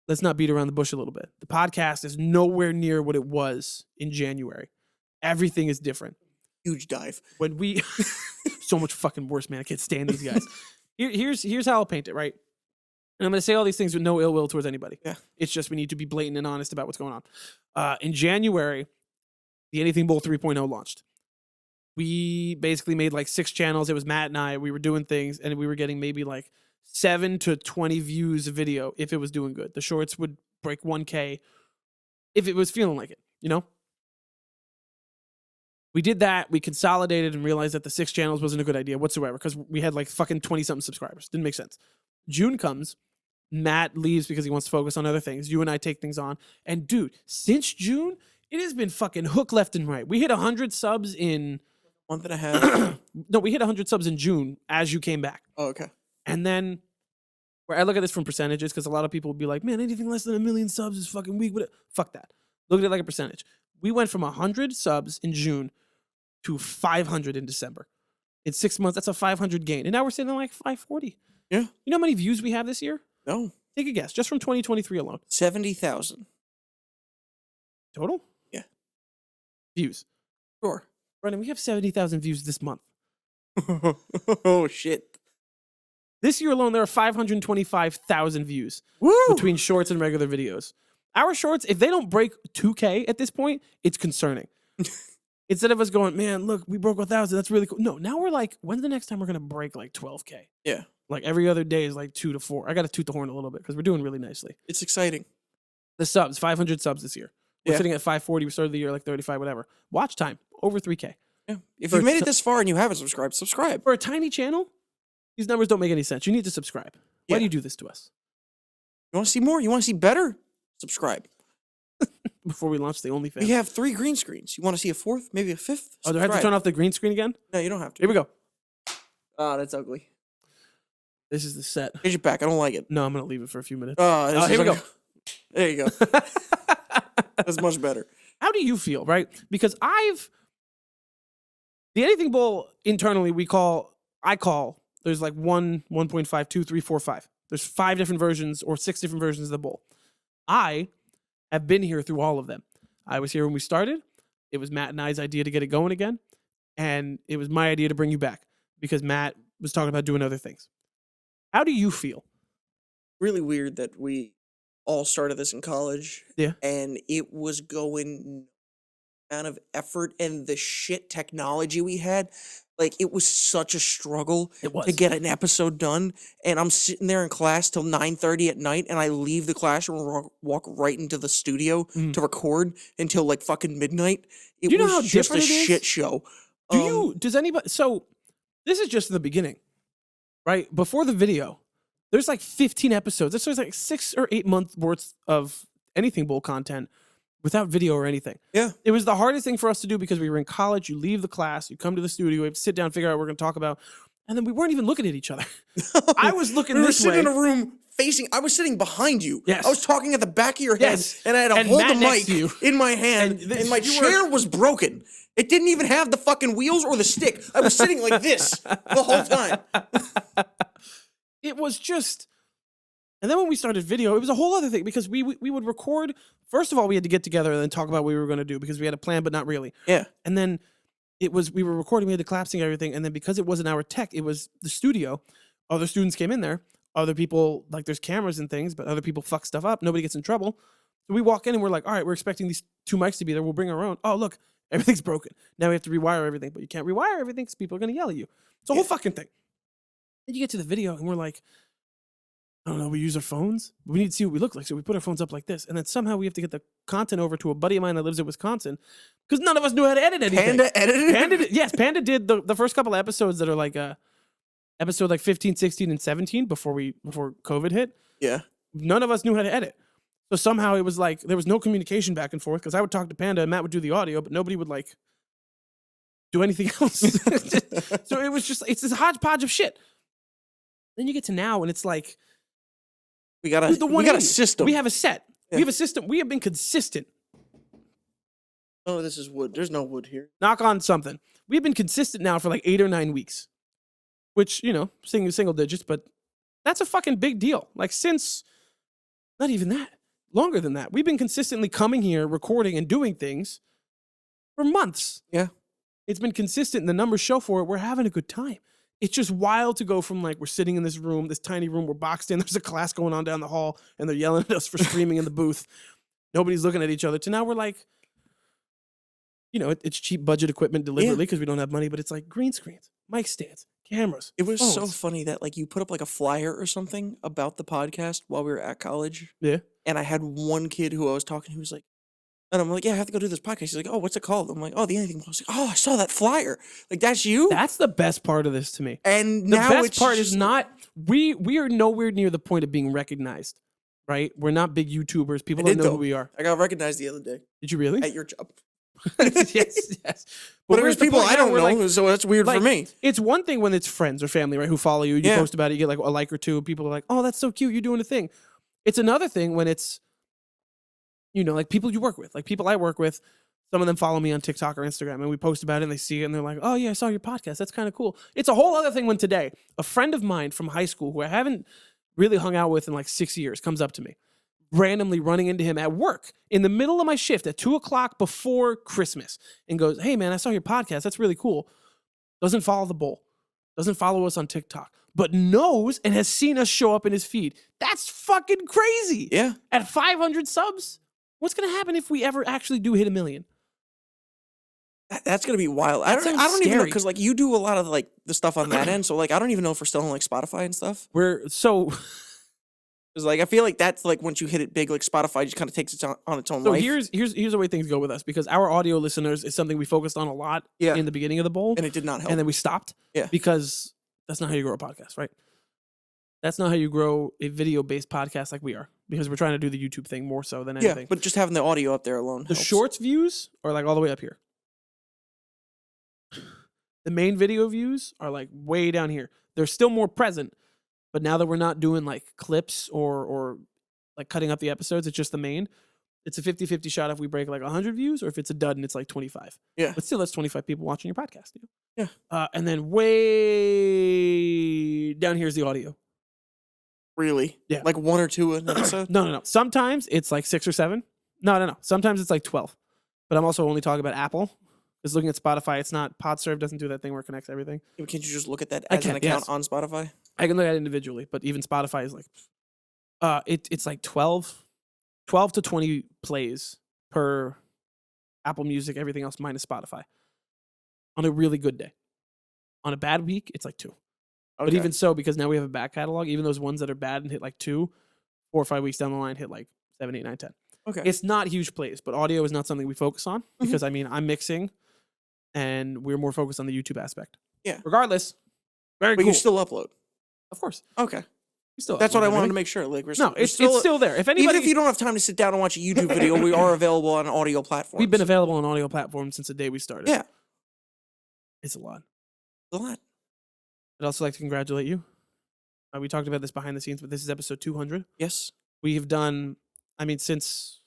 Let's not beat around the bush a little bit. The podcast is nowhere near what it was in January. Everything is different. Huge dive. When we so much fucking worse, man. I can't stand these guys. Here's how I'll paint it, right? And I'm going to say all these things with no ill will towards anybody. Yeah. It's just we need to be blatant and honest about what's going on. In January, the Anything Bowl 3.0 launched. We basically made like 6 channels. It was Matt and I. We were doing things, and we were getting maybe like 7 to 20 views a video if it was doing good. The shorts would break 1K if it was feeling like it, you know? We did that. We consolidated and realized that the 6 channels wasn't a good idea whatsoever because we had like fucking 20-something subscribers. Didn't make sense. June comes. Matt leaves because he wants to focus on other things. You and I take things on. And dude, since June, it has been fucking hook left and right. We hit 100 subs in... Month and a half. No, we hit 100 subs in June as you came back. Oh, okay. And then, where I look at this from percentages, because a lot of people would be like, man, anything less than 1 million subs is fucking weak. Fuck that. Look at it like a percentage. We went from 100 subs in June to 500 in December. In 6 months, that's a 500 gain. And now we're sitting at like 540. Yeah. You know how many views we have this year? No. Take a guess, just from 2023 alone. 70,000. Total? Yeah. Views. Sure. Brendan, we have 70,000 views this month. Oh, shit. This year alone, there are 525,000 views Woo! between shorts and regular videos. Our shorts, if they don't break 2K at this point, it's concerning. Instead of us going, man, look, we broke 1,000. That's really cool. No, now we're like, when's the next time we're going to break like 12K? Yeah. Like every other day is like 2 to 4. I got to toot the horn a little bit because we're doing really nicely. It's exciting. The subs, 500 subs this year. We're Yeah. sitting at 540. We started the year like 35, whatever. Watch time, over 3K. Yeah. If For you made so- it this far and you haven't subscribed, subscribe. For a tiny channel, these numbers don't make any sense. You need to subscribe. Why Yeah. do you do this to us? You want to see more? You want to see better? Subscribe. Before we launch the OnlyFans. We have 3 green screens. You want to see a 4th? Maybe a 5th? Oh, do I have to Subscribe. turn off the green screen again? No, you don't have to. Here we go. Oh, that's ugly. This is the set. Here's your back. I don't like it. No, I'm going to leave it for a few minutes. Oh, this Oh, here is we like- There you go. That's much better. How do you feel, right? Because the Anything Bowl internally I call, there's like 1, 1.5, 2, 3, 4, 5. There's 5 different versions or 6 different versions of the bowl. I have been here through all of them. I was here when we started. It was Matt and I's idea to get it going again. And it was my idea to bring you back because Matt was talking about doing other things. How do you feel? Really weird that we all started this in college. Yeah. And it was going amount of effort and the shit technology we had. Like, it was such a struggle It was. to get an episode done. And I'm sitting there in class till 9:30 at night, and I leave the classroom and walk right into the studio Mhm. to record until like fucking midnight. It Do you know was how just a different it is? shit show. Does anybody, so this is just the beginning. right? Before the video, there's like 15 episodes. There's like 6 or 8 months worth of Anything Bowl content without video or anything. Yeah. It was the hardest thing for us to do because we were in college. You leave the class, you come to the studio, we have to sit down, figure out what we're going to talk about. And then we weren't even looking at each other. I was looking We were this sitting way. in a room facing. I was sitting behind you. Yes. I was talking at the back of your head, Yes. and I had to And hold Matt the next to mic you. in my hand, And and my you were- chair was broken. It didn't even have the fucking wheels or the stick. I was sitting like this the whole time. It was just, and then when we started video, it was a whole other thing because we would record. First of all, we had to get together and then talk about what we were going to do because we had a plan, but not really. Yeah. And then we were recording, we had to clap sync everything, and then because it wasn't our tech, it was the studio. Other students came in there. Other people, like there's cameras and things, but other people fuck stuff up. Nobody gets in trouble. So we walk in and we're like, all right, we're expecting these 2 mics to be there. We'll bring our own. Oh, look, everything's broken. Now we have to rewire everything, but you can't rewire everything because people are going to yell at you. It's a whole fucking thing. Then you get to the video and we're like, I don't know, we use our phones. We need to see what we look like. So we put our phones up like this. And then somehow we have to get the content over to a buddy of mine that lives in Wisconsin because none of us knew how to edit anything. Panda edited. Panda did the first couple of episodes that are like episode like 15, 16, and 17 before COVID hit. Yeah. None of us knew how to edit. So somehow it was like there was no communication back and forth because I would talk to Panda and Matt would do the audio, but nobody would like do anything else. So it was just, it's this hodgepodge of shit. Then you get to now and it's like, We got a dude, the we got a 180. system. We have a set. Yeah. We have a system. We have been consistent. Oh, this is wood. There's no wood here. Knock on something. We've been consistent now for like 8 or 9 weeks, which, you know, single digits, but that's a fucking big deal. Like since, not even that, longer than that. We've been consistently coming here, recording and doing things for months. Yeah. It's been consistent. And the numbers show for it. We're having a good time. It's just wild to go from like, we're sitting in this room, this tiny room, we're boxed in, there's a class going on down the hall and they're yelling at us for screaming in the booth. Nobody's looking at each other. To now we're like, you know, it's cheap budget equipment deliberately because we don't have money, but it's like green screens, mic stands, cameras. It was so phones. funny that like you put up like a flyer or something about the podcast while we were at college. Yeah. And I had one kid who I was talking to who was like, and I'm like, yeah, I have to go do this podcast. He's like, oh, what's it called? I'm like, oh, the Anything Bowl. I was like, oh, I saw that flyer. Like, that's you? That's the best part of this to me. And The now best it's part is just- not, we are nowhere near the point of being recognized, right? We're not big YouTubers. People I don't did, know though. who we are. I got recognized the other day Did you really? at your job. yes. But we're there's at the people point I now don't where, know, like, so that's weird for me. It's one thing when it's friends or family, right, who follow you. You Yeah. post about it, you get like a like or two. People are like, oh, that's so cute. You're doing a thing. It's another thing when it's, you know, like people you work with, like people I work with. Some of them follow me on TikTok or Instagram and we post about it and they see it and they're like, oh, yeah, I saw your podcast. That's kind of cool. It's a whole other thing when today a friend of mine from high school who I haven't really hung out with in like 6 years comes up to me, randomly running into him at work in the middle of my shift at 2:00 before Christmas and goes, hey, man, I saw your podcast. That's really cool. Doesn't follow the bowl. Doesn't follow us on TikTok, but knows and has seen us show up in his feed. That's fucking crazy. Yeah. At 500 subs, what's going to happen if we ever actually do hit 1 million? That's gonna be wild. I That don't sounds even know scary. because like you do a lot of like the stuff on that end. So like I don't even know if we're still on like Spotify and stuff. We're so Because like I feel like that's like once you hit it big, like Spotify just kind of takes it on its own so life. here's the way things go with us because our audio listeners is something we focused on a lot Yeah. in the beginning of the bowl And it did not help. and then we stopped Yeah. because that's not how you grow a podcast, right? That's not how you grow a video-based podcast like we are because we're trying to do the YouTube thing more so than anything. yeah, but just having the audio up there alone. The helps. shorts views are like all the way up here. The main video views are like way down here. They're still more present, but now that we're not doing like clips or like cutting up the episodes, it's just the main. It's a 50-50 shot if we break like 100 views or if it's a dud and it's like 25. Yeah. But still, that's 25 people watching your podcast. You know? Yeah. And then way down here is the audio. Really? Yeah. Like 1 or 2 an episode? No. Sometimes it's like 6 or 7. No. Sometimes it's like 12. But I'm also only talking about Apple. Because looking at Spotify, it's not, PodServe doesn't do that thing where it connects everything. Yeah, can't you just look at that I as an can, account yes. on Spotify? I can look at it individually, but even Spotify is like, it's like 12 to 20 plays per Apple Music, everything else minus Spotify on a really good day. On a bad week, it's like 2. But Okay. even so, because now we have a back catalog, even those ones that are bad and hit like 2, 4 or 5 weeks down the line hit like 7, 8, 9, 10. Okay. It's not huge plays, but audio is not something we focus on because I mean, I'm mixing and we're more focused on the YouTube aspect. Yeah. Regardless, very But cool. you still upload. Of course. Okay. We still That's what I upload wanted to everything. make sure. Like, we're, No, we're it's still there. If anybody, even if you don't have time to sit down and watch a YouTube video, we are available on audio platforms. we've been available on audio platforms since the day we started. Yeah. It's a lot. A lot. I'd also like to congratulate you. We talked about this behind the scenes, but this is episode 200. Yes. We have done, since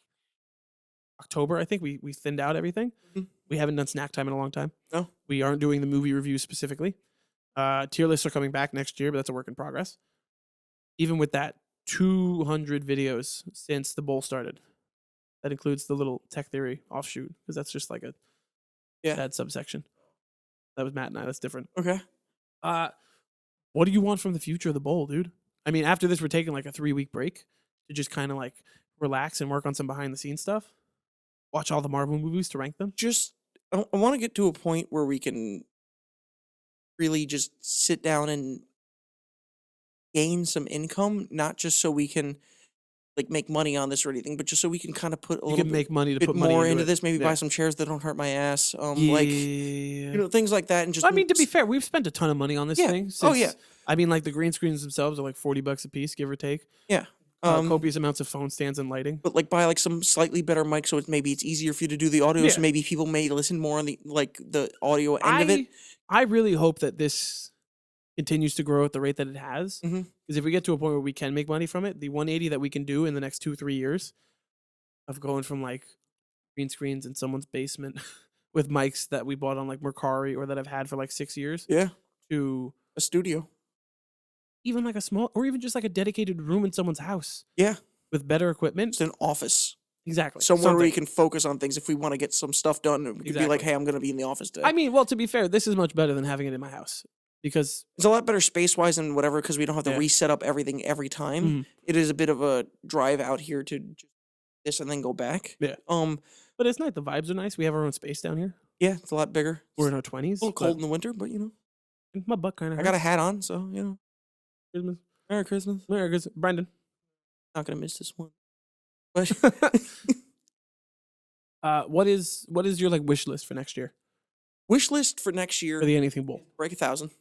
October, I think we thinned out everything. Mhm. We haven't done snack time in a long time. No. We aren't doing the movie reviews specifically. Tier lists are coming back next year, but that's a work in progress. Even with that, 200 videos since the bowl started. That includes the little tech theory offshoot, because that's just like a bad subsection. That was Matt and I. That's different. Okay. What do you want from the future of the bowl, dude? After this, we're taking like a 3-week break to just kind of like relax and work on some behind the scenes stuff. Watch all the Marvel movies to rank them. I want to get to a point where we can really just sit down and gain some income, not just so we can like make money on this or anything, but just so we can kind of put a You little can make money to bit put money more into into it. this. Maybe Yeah. buy some chairs that don't hurt my ass. Yeah. Like things like that, and just. To be fair, we've spent a ton of money on this Yeah. thing. Oh, yeah. Like the green screens themselves are like $40 a piece, give or take. Yeah. Copious amounts of phone stands and lighting. But like buy like some slightly better mic, so maybe it's easier for you to do the audio. So Yeah. maybe people may listen more on the audio end of it. I really hope that this continues to grow at the rate that it has. Because Mhm. if we get to a point where we can make money from it, the 180 that we can do in the next 2-3 years of going from like green screens in someone's basement with mics that we bought on like Mercari or that I've had for like 6 years Yeah, to a studio. even like a small or even just like a dedicated room in someone's house Yeah, with better equipment. it's an office Exactly. somewhere where we Something. can focus on things. If we want to get some stuff done, we could be like, Exactly. "Hey, I'm going to be in the office today." Well, to be fair, this is much better than having it in my house because It's a lot better space wise and whatever because we don't have to Yeah. reset up everything every time. Mhm. It is a bit of a drive out here to just this and then go back. Yeah. But it's nice. The vibes are nice. We have our own space down here. Yeah, it's a lot bigger. We're It's in our 20s. a little cold in the winter, but My butt kind of I got a hat on, so Christmas. Merry Christmas. Merry Christmas. Brandon. Not gonna miss this one. But What is your like wish list for next year wish list for next year: for the Anything Bowl? break 1,000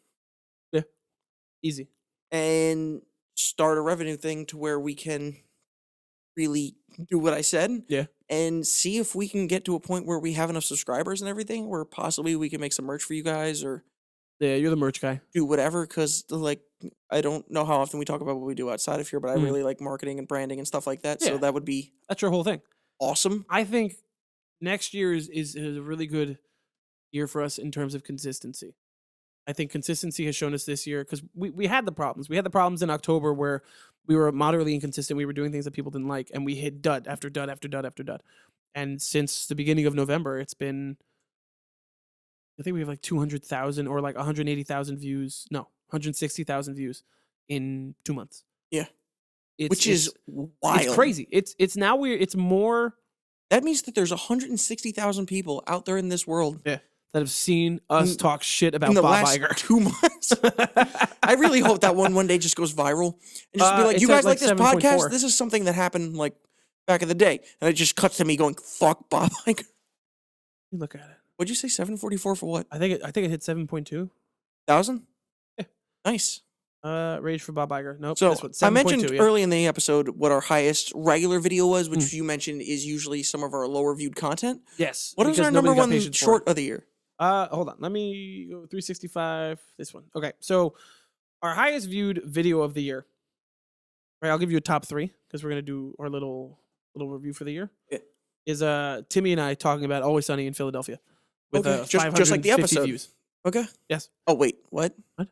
Easy. and start a revenue thing to where we can really do what I said. Yeah. And see if we can get to a point where we have enough subscribers and everything, where possibly we can make some merch for you guys or Yeah, you're the merch guy. do whatever. Because like I don't know how often we talk about what we do outside of here, but I Mhm. really like marketing and branding and stuff like that. Yeah. So that would be That's your whole thing. awesome. I think next year is a really good year for us in terms of consistency. I think consistency has shown us this year because we had the problems. We had the problems in October where we were moderately inconsistent. We were doing things that people didn't like, and we hit dud after dud after dud after dud. And since the beginning of November, it's been, I think we have like 200,000 or like 180,000 views. No, 160,000 views in 2 months. Yeah. It's, Which is wild. it's crazy. It's now weird. It's more That means that there's 160,000 people out there in this world that have seen us In- talk shit about in the Bob last Iger. 2 months. I really hope that one day just goes viral and just be like, It's "You at, guys like this 7.4. podcast? This is something that happened like back in the day," and it just cuts to me going, "Fuck Bob Iger." You look at it. What'd you say? 744 for what? I think it hit 7.2. 1,000? Yeah. Nice. Rage for Bob Iger. Nope. So this one, I mentioned 7.2, yeah. early in the episode what our highest regular video was, which Mm. you mentioned is usually some of our lower viewed content. Yes. What was because our number nobody's got one patience for it. short of the year? Hold on. Let me go 365. This one. Okay. So our highest viewed video of the year. Right. I'll give you a top 3 because we're gonna do our little review for the year. Yeah. Is Timmy and I talking about Always Sunny in Philadelphia with Okay, just like the 550 episode. views. Okay. Yes. Oh wait, what? What?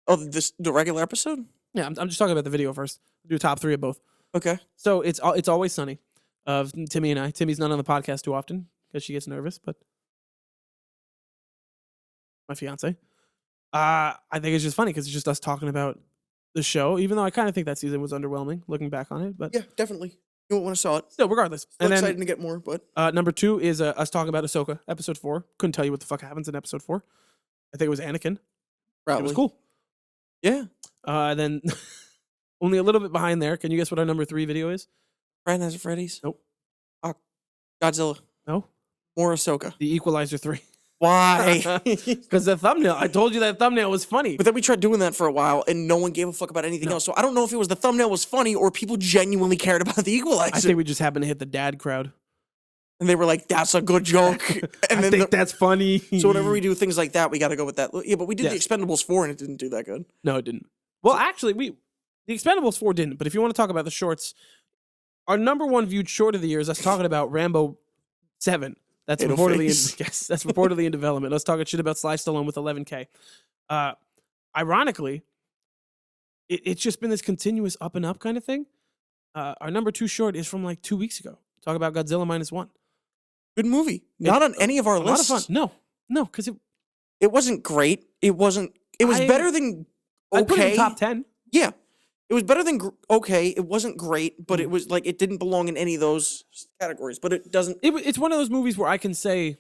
Oh, the regular episode? Yeah. I'm just talking about the video first. Do top 3 of both. Okay. So it's Always Sunny of Timmy and I. Timmy's not on the podcast too often because she gets nervous, but my fiance. I think it's just funny because it's just us talking about the show, even though I kind of think that season was underwhelming looking back on it. But Yeah, definitely. You won't want to saw it. still, regardless. Still And excited then to get more, but number 2 is us talking about Ahsoka, episode 4. Couldn't tell you what the fuck happens in episode 4. I think it was Anakin. probably. It was cool. Yeah. Then only a little bit behind there. Can you guess what our number 3 video is? Friday Nights at Freddy's. Nope. Godzilla. No? More Ahsoka. The Equalizer 3. Why? Because the thumbnail. I told you that thumbnail was funny. But then we tried doing that for a while, and no one gave a fuck about anything else. So I don't know if it was the thumbnail was funny or people genuinely cared about the Equalizer. I think we just happened to hit the dad crowd. And they were like, "That's a good joke." And I then think that's funny. so whenever we do things like that, we got to go with that. Yeah, but we did the Yes. Expendables 4, and it didn't do that good. No, it didn't. Well, actually, the Expendables 4 didn't. But if you want to talk about the shorts, our number one viewed short of the year is us talking about Rambo 7. That's Potato reportedly face. that's reportedly in development. Us talking shit about Sly Stallone with 11K. Ironically, it's just been this continuous up and up kind of thing. Our number 2 short is from like 2 weeks ago. Talk about Godzilla -1. Good movie. Not on any of our A lot lists. of fun. No, because It wasn't great. It wasn't. It was better than I put it in okay. top 10. Yeah, it was better than okay. It wasn't great, but it was like it didn't belong in any of those categories. But it doesn't. It's one of those movies where I can say,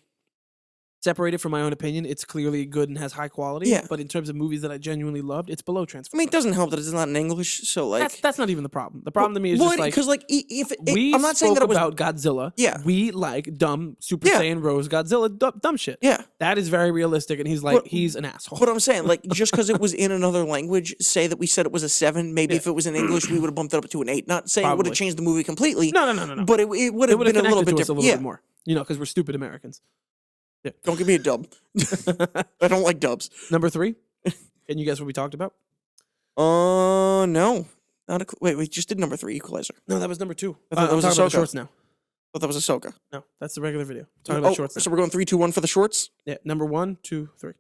separated from my own opinion, it's clearly good and has high quality. Yeah. But in terms of movies that I genuinely loved, it's below I Transformers. mean, it doesn't help that it's not in English. So like, That's not even the problem. The problem to me is well, just like because like if we I'm not saying that it was about Godzilla. Yeah. We like dumb Super Yeah. Saiyan Rose Godzilla dumb shit. yeah. That is very realistic, and he's like But- he's an asshole. But I'm saying, like, just because it was in another language, say that we said it was a 7. Maybe Yeah. if it was in English, we would have bumped it up to an 8. Not saying it would Probably. have changed the movie completely. No. But it would It have would have been a little connected bit to us a different. little Yeah. bit more. You know, because we're stupid Americans. Don't give me a dub. I don't like dubs. Number 3. Can you guess what we talked about? No. Not a, wait, we just did number 3, Equalizer. No, that was number 2. I thought that I'm was talking about the Ahsoka. shorts now. I thought that was Ahsoka. No, that's the regular video. Talking about shorts now. So we're going 3, 2, 1 for the shorts? Yeah, number 1, 2, 3.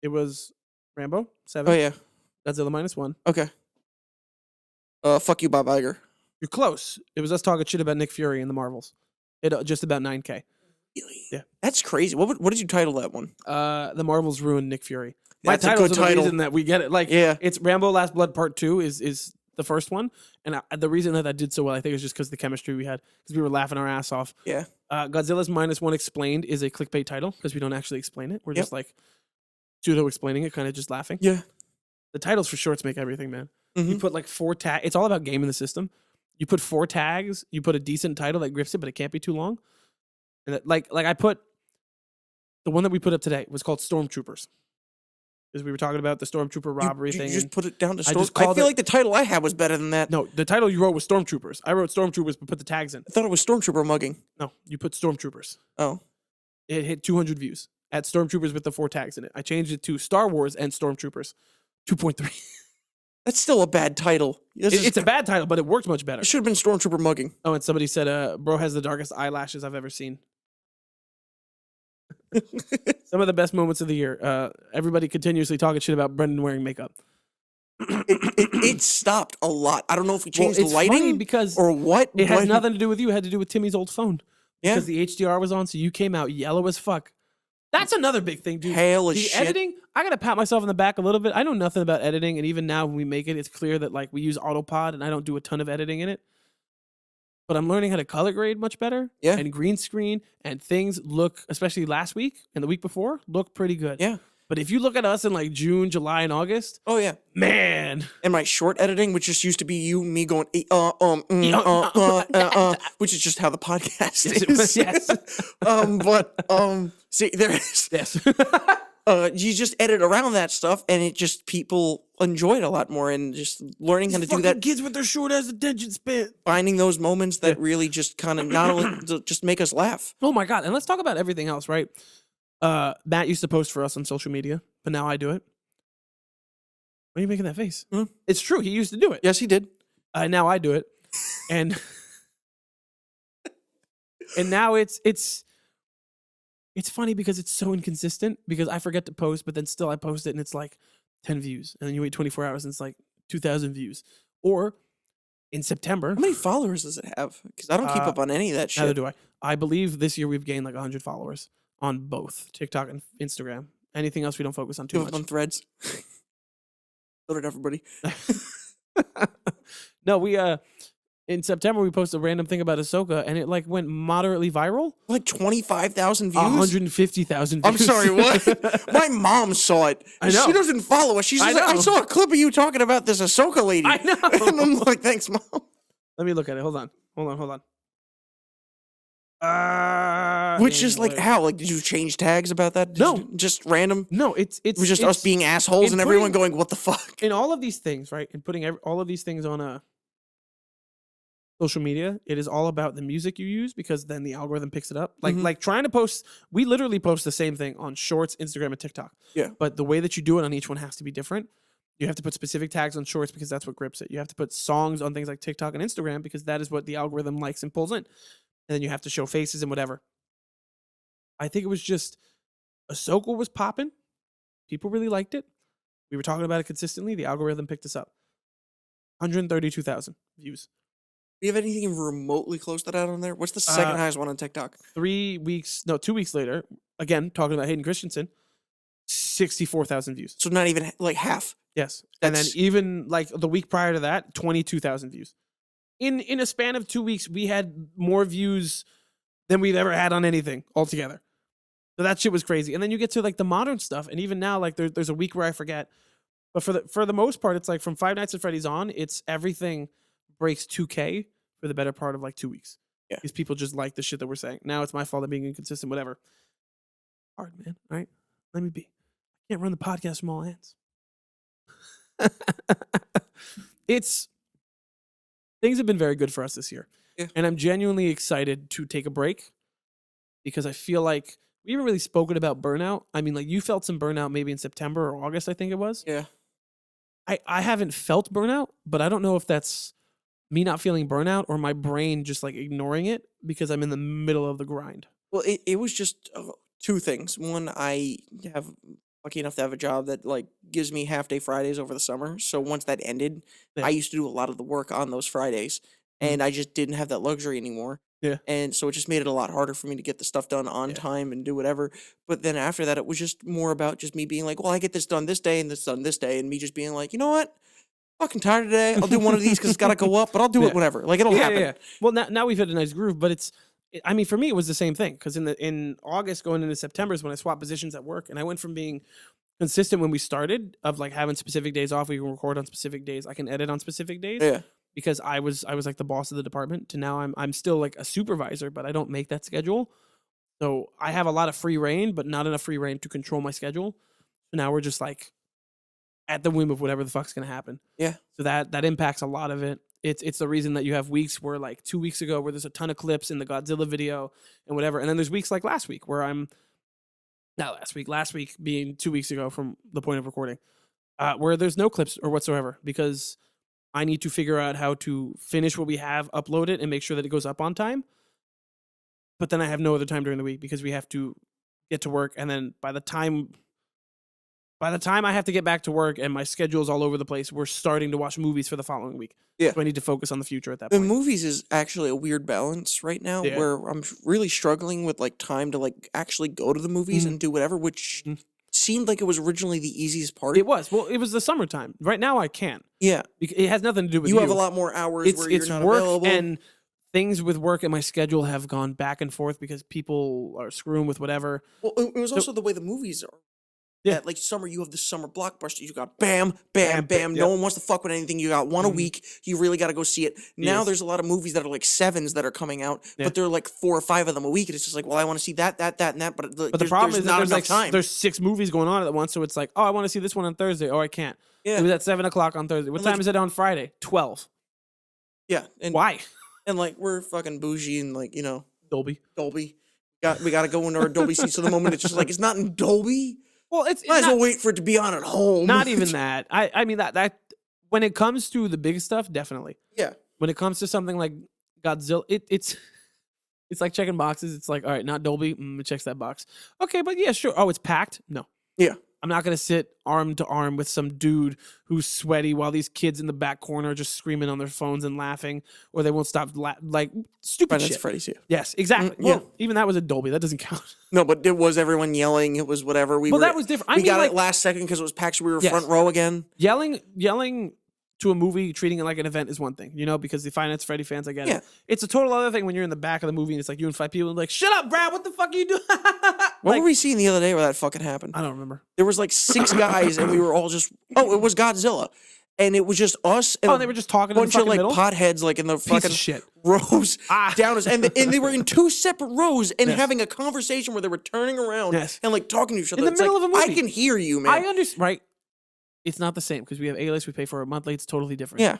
It was Rambo 7. Oh, yeah. Godzilla -1. Okay. Fuck you, Bob Iger. You're close. It was us talking shit about Nick Fury in the Marvels. It just about 9K. Really? Yeah. That's crazy. What did you title that one? The Marvels ruined Nick Fury. My That's a titles good are the title. reason that we get it. Like, Yeah. it's Rambo: Last Blood Part 2 is the first one, and the reason that did so well, I think, is just because the chemistry we had, because we were laughing our ass off. Yeah. Godzilla's -1 Explained is a clickbait title because we don't actually explain it. We're Yep. just like pseudo explaining it, kind of just laughing. Yeah. The titles for shorts make everything, man. You Mhm. put like 4 tags. It's all about gaming the system. You put 4 tags. You put a decent title that grips it, but it can't be too long. And that, like I put the one that we put up today was called Stormtroopers, because we were talking about the Stormtrooper robbery you thing. just and- put it down to I Storm. just I called feel it- like the title I had was better than that. no, the title you wrote was Stormtroopers. I wrote Stormtroopers, but put the tags in. I thought it was Stormtrooper mugging. No, you put Stormtroopers. Oh. It hit 200 views at Stormtroopers with the 4 tags in it. I changed it to Star Wars and Stormtroopers, 2.3. That's still a bad title. It's a bad title, but it worked much better. It should have been Stormtrooper mugging. Oh, and somebody said, bro has the darkest eyelashes I've ever seen. Some of the best moments of the year. Everybody continuously talking shit about Brendan wearing makeup. It stopped a lot. I don't know if we Well, changed the it's funny lighting because or what. it has but- nothing to do with you. It had to do with Timmy's old phone. Yeah. Because the HDR was on, so you came out yellow as fuck. That's another big thing, dude. Pale as The shit. editing, I gotta pat myself on the back a little bit. I know nothing about editing, and even now when we make it, it's clear that like we use Autopod, and I don't do a ton of editing in it. But I'm learning how to color grade much better. Yeah. And green screen, and things look, especially last week and the week before, look pretty good. Yeah. But if you look at us in like June, July, and August, Oh yeah. man, And my short editing, which just used to be you and me going, which is just how the podcast Yes, it is. was, yes. See, there's yes. you just edit around that stuff, and it just people enjoy it a lot more, and just learning how to do Fucking that, kids with their short ass attention span. finding those moments that really just kind of not only just make us laugh. Oh my god! And let's talk about everything else, right? Matt used to post for us on social media, but now I do it. Why are you making that face? Hmm? It's true. He used to do it. Yes, he did. Now I do it, and and now it's funny because it's so inconsistent. Because I forget to post, but then still I post it, and it's like 10 views, and then you wait 24 hours, and it's like 2,000 views. Or in September, How many followers does it have? Because I don't keep up on any of that neither shit. do I. I believe this year we've gained like 100 followers on both TikTok and Instagram. Anything else we don't focus on too Give up on much. Threads. So did everybody. No, we in September we posted a random thing about Ahsoka, and it like went moderately viral. Like 25,000 views. 150,000 views. I'm sorry, what? My mom saw it. I know. She doesn't follow us. She's I just like, I know. saw a clip of you talking about this Ahsoka lady. I know. And I'm like, thanks, mom. Let me look at it. Hold on. Which is like Like, how? Like, did you change tags about that? Did No. you just random. no, it's It was just us being assholes in and everyone putting- going, "What the fuck?" in all of these things, right? And putting all of these things on a social media, it is all about the music you use because then the algorithm picks it up. Mhm. Like trying to post, we literally post the same thing on Shorts, Instagram, and TikTok. Yeah. But the way that you do it on each one has to be different. You have to put specific tags on Shorts because that's what grips it. You have to put songs on things like TikTok and Instagram because that is what the algorithm likes and pulls in. And then you have to show faces and whatever. I think it was just Ahsoka was popping. People really liked it. We were talking about it consistently. The algorithm picked us up. 132,000 views. Do you have anything even remotely close to that on there? What's the second highest one on TikTok? 2 weeks later, again, talking about Hayden Christensen, 64,000 views. So not even like half. Yes. And then That's- even like the week prior to that, 22,000 views. In a span of 2 weeks, we had more views than we've ever had on anything altogether. So that shit was crazy. And then you get to like the modern stuff, and even now, like there's a week where I forget. But for the most part, it's like from Five Nights at Freddy's on, it's everything breaks 2K for the better part of like 2 weeks. Yeah. Because people just like the shit that we're saying. Now it's my fault of being inconsistent, whatever. Hard, man. All right. Let me be. I can't run the podcast from all ends. It's things have been very good for us this year. Yeah. And I'm genuinely excited to take a break because I feel like we haven't really spoken about burnout. I mean, like you felt some burnout maybe in September or August, I think it was. Yeah. I haven't felt burnout, but I don't know if that's me not feeling burnout or my brain just like ignoring it because I'm in the middle of the grind. Well, it was just two things. One, I have lucky enough to have a job that like gives me half day Fridays over the summer. So once that ended, Yeah. I used to do a lot of the work on those Fridays, Mhm. and I just didn't have that luxury anymore. Yeah. And so it just made it a lot harder for me to get the stuff done on Yeah. time and do whatever. But then after that, it was just more about just me being like, well, I get this done this day and this done this day, and me just being like, you know what? Fucking tired today. I'll do one of these because it's got to go up, but I'll do Yeah. it whenever. Like it'll happen. Well, now we've hit a nice groove, but I mean, for me, it was the same thing because in August going into September is when I swapped positions at work, and I went from being consistent when we started of like having specific days off, we can record on specific days, I can edit on specific days. Yeah. Because I was like the boss of the department to now I'm still like a supervisor, but I don't make that schedule. So I have a lot of free reign, but not enough free reign to control my schedule. So now we're just like at the whim of whatever the fuck's gonna happen. Yeah. So that impacts a lot of it. It's the reason that you have weeks where like 2 weeks ago where there's a ton of clips in the Godzilla video and whatever. And then there's weeks like last week where last week being 2 weeks ago from the point of recording, where there's no clips or whatsoever because I need to figure out how to finish what we have, upload it, and make sure that it goes up on time. But then I have no other time during the week because we have to get to work. And then by the time I have to get back to work and my schedule is all over the place, we're starting to watch movies for the following week. Yeah. So I need to focus on the future at that The point. movies is actually a weird balance right now Yeah. where I'm really struggling with like time to like actually go to the movies Mhm. and do whatever, which Mhm. seemed like it was originally the easiest part. It was. Well, it was the summertime. Right now I can't. Yeah. It has nothing to do with You have a lot more hours It's where you're it's not work available. and things with work and my schedule have gone back and forth because people are screwing with whatever. Well, it was also the way the movies are. Yeah. Like summer, you have the summer blockbusters. You got bam, bam, Bam, bam. yep. No one wants to fuck with anything. You got one a Mhm. week. You really got to go see it. Now Yes. there's a lot of movies that are like sevens that are coming out, Yeah. but they're like 4 or 5 of them a week. And it's just like, well, I want to see that, and that. But But the problem is that not there's enough like time. there's 6 movies going on at once, so it's like, oh, I want to see this one on Thursday. Oh, I can't. Yeah. It was at 7:00 on Thursday. What And, like- time is it on Friday? 12. Yeah. And Why? and like we're fucking bougie and like, Dolby. Dolby. We got to go into our Dolby seats. So the moment it's just like it's not in Dolby, Well, it's might as not, well wait for it to be on at home. not even that. I mean that when it comes to the big stuff, definitely. Yeah. When it comes to something like Godzilla, it's like checking boxes. It's like, all right, not Dolby. It checks that box. Okay, but yeah, sure. Oh, it's packed. No. Yeah. I'm not gonna sit arm to arm with some dude who's sweaty while these kids in the back corner are just screaming on their phones and laughing, or they won't stop like stupid But that's shit. Freddy's. Yeah. Yes, exactly. Mm, yeah. Well, even that was a Dolby. That doesn't count. No, but it was everyone yelling. It was whatever. Well, that was different. I We mean, got like it last second because it was packed. So we were Yes. front row again. yelling to a movie, treating it like an event is one thing, because the Five Nights at Freddy fans, I get Yeah. it. It's a total other thing when you're in the back of the movie and it's like you and 5 people and like, shut up, Brad. What the fuck are you doing? What Like, were we seeing the other day where that fucking happened? I don't remember. There was like 6 guys and we were all just, it was Godzilla. And it was just us and Oh, and they were just talking a in the bunch of fucking like middle. potheads like in the Piece fucking of shit. rows Ah. down us, and they were in 2 separate rows and having a conversation where they were turning around and like talking to each other. In the It's middle like, of a movie. I can hear you, man. I understand, right? It's not the same because we have A-list. We pay for it monthly. It's totally different. Yeah.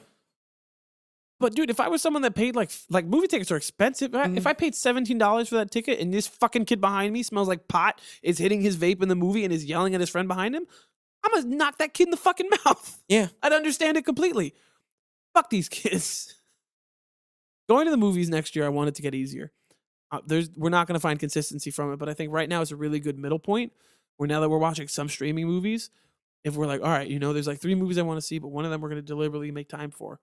But dude, if I was someone that paid like movie tickets are expensive, if I paid $17 for that ticket and this fucking kid behind me smells like pot, is hitting his vape in the movie and is yelling at his friend behind him, I'm gonna knock that kid in the fucking mouth. Yeah. I'd understand it completely. Fuck these kids. Going to the movies next year, I want it to get easier. We're not gonna find consistency from it, but I think right now is a really good middle point. Where now that we're watching some streaming movies, if we're like, all right, there's like 3 movies I want to see, but one of them we're gonna deliberately make time for.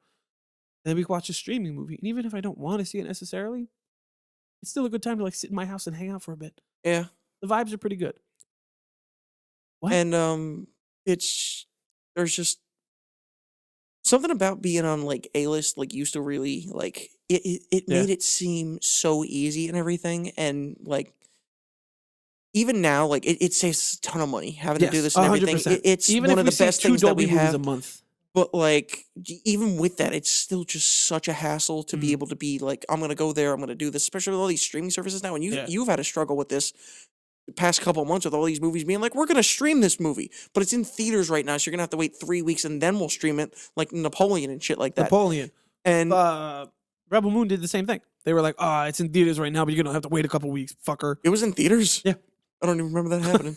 And then we can watch a streaming movie. And even if I don't want to see it necessarily, it's still a good time to like sit in my house and hang out for a bit. Yeah. The vibes are pretty good. What? And there's just something about being on like A-list like used to really like it made it seem so easy and everything, and like even now like it saves a ton of money having to do this and everything. 100%. It's even one if of we the see best 2 things that Dolby we movies have. a month. But like even with that, it's still just such a hassle to be able to be like, I'm gonna go there, I'm gonna do this, especially with all these streaming services now. And you've had to struggle with this the past couple of months with all these movies being like, we're gonna stream this movie, but it's in theaters right now, so you're gonna have to wait 3 weeks and then we'll stream it, like Napoleon and shit like that. Napoleon. And Rebel Moon did the same thing. They were like, it's in theaters right now, but you're gonna have to wait a couple weeks, fucker. it was in theaters. Yeah. I don't even remember that happening.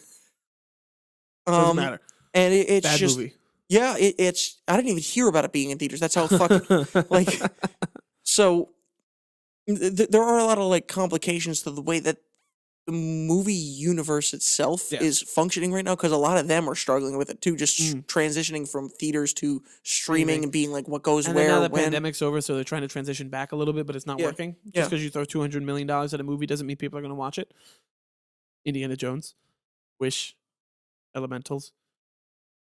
Doesn't matter. And it's Bad just movie. yeah, it's I didn't even hear about it being in theaters. That's how fucking like so there are a lot of like complications to the way that the movie universe itself is functioning right now, because a lot of them are struggling with it too, just transitioning from theaters to streaming and being like what goes And where, then now the when. pandemic's over, so they're trying to transition back a little bit, but it's not working. Just because you throw $200 million at a movie doesn't mean people are going to watch it. Indiana Jones, Wish, Elementals,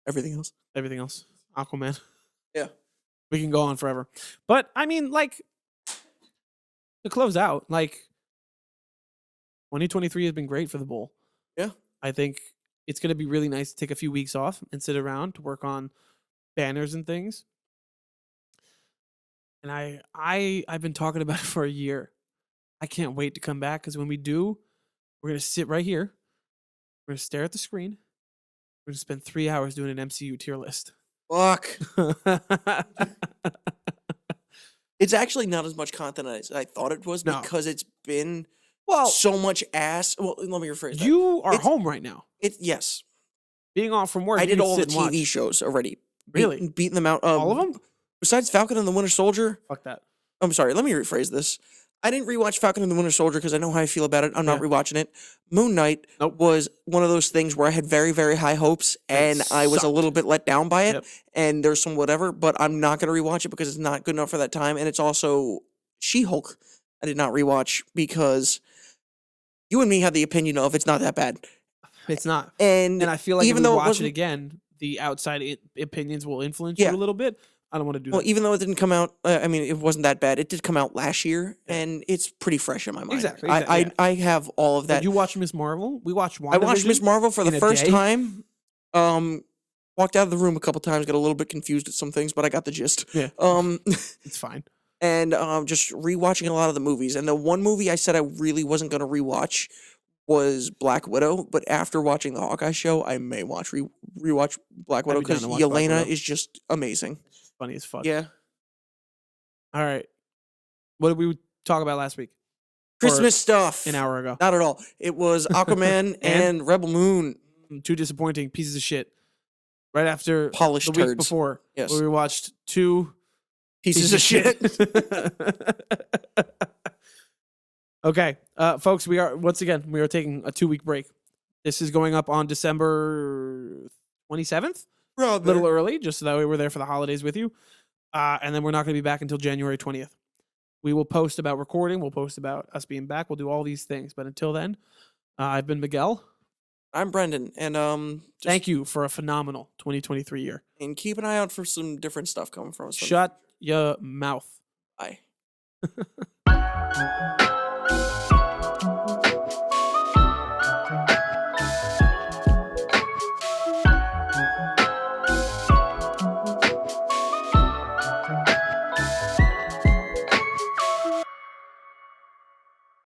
Everything else. Aquaman. Yeah. We can go on forever. But I mean, like, to close out, like 2023 has been great for the bowl. Yeah. I think it's going to be really nice to take a few weeks off and sit around to work on banners and things. And I've been talking about it for a year. I can't wait to come back, because when we do, we're going to sit right here. We're going to stare at the screen. We're going to spend 3 hours doing an MCU tier list. Fuck. It's actually not as much content as I thought it was, because it's been so much ass. Well, let me rephrase that. You are home right now. Yes. Being off from work, I you did can all the sit and watch. TV shows already. Really? Beating them out. All of them? Besides Falcon and the Winter Soldier. Fuck that. I'm sorry, let me rephrase this. I didn't rewatch Falcon and the Winter Soldier because I know how I feel about it. I'm not rewatching it. Moon Knight was one of those things where I had very, very high hopes, and I was a little bit let down by it. And there's some whatever, but I'm not going to rewatch it because it's not good enough for that time. And it's also She-Hulk I did not rewatch because you and me had the opinion of it's not that bad. It's not. And I feel like even if we though watch it again, the outside opinions will influence you a little bit. I don't want to do that. Well, even though it didn't come out, I mean, it wasn't that bad. It did come out last year, and it's pretty fresh in my mind. Exactly. I have all of that. Did you watch Miss Marvel? We watched WandaVision. I watched Miss Marvel for the first day. time. Walked out of the room a couple times, got a little bit confused at some things, but I got the gist. Yeah. It's fine. And just rewatching a lot of the movies. And the one movie I said I really wasn't going to rewatch was Black Widow, but after watching the Hawkeye show, I may rewatch Black Widow because Yelena is just amazing. Funny as fuck. Yeah. All right. What did we talk about last week? Christmas stuff. An hour ago. Not at all. It was Aquaman and Rebel Moon. 2 disappointing pieces of shit. Right after Polished the week turds. before, Yes. where we watched 2 Pieces of shit. Okay, folks, we are taking a 2-week break. This is going up on December 27th. A little early, just so that we were there for the holidays with you. And then we're not going to be back until January 20th. We will post about recording. We'll post about us being back. We'll do all these things. But until then, I've been Miguel. I'm Brendan. And thank you for a phenomenal 2023 year. And keep an eye out for some different stuff coming from us. Shut your mouth. Bye.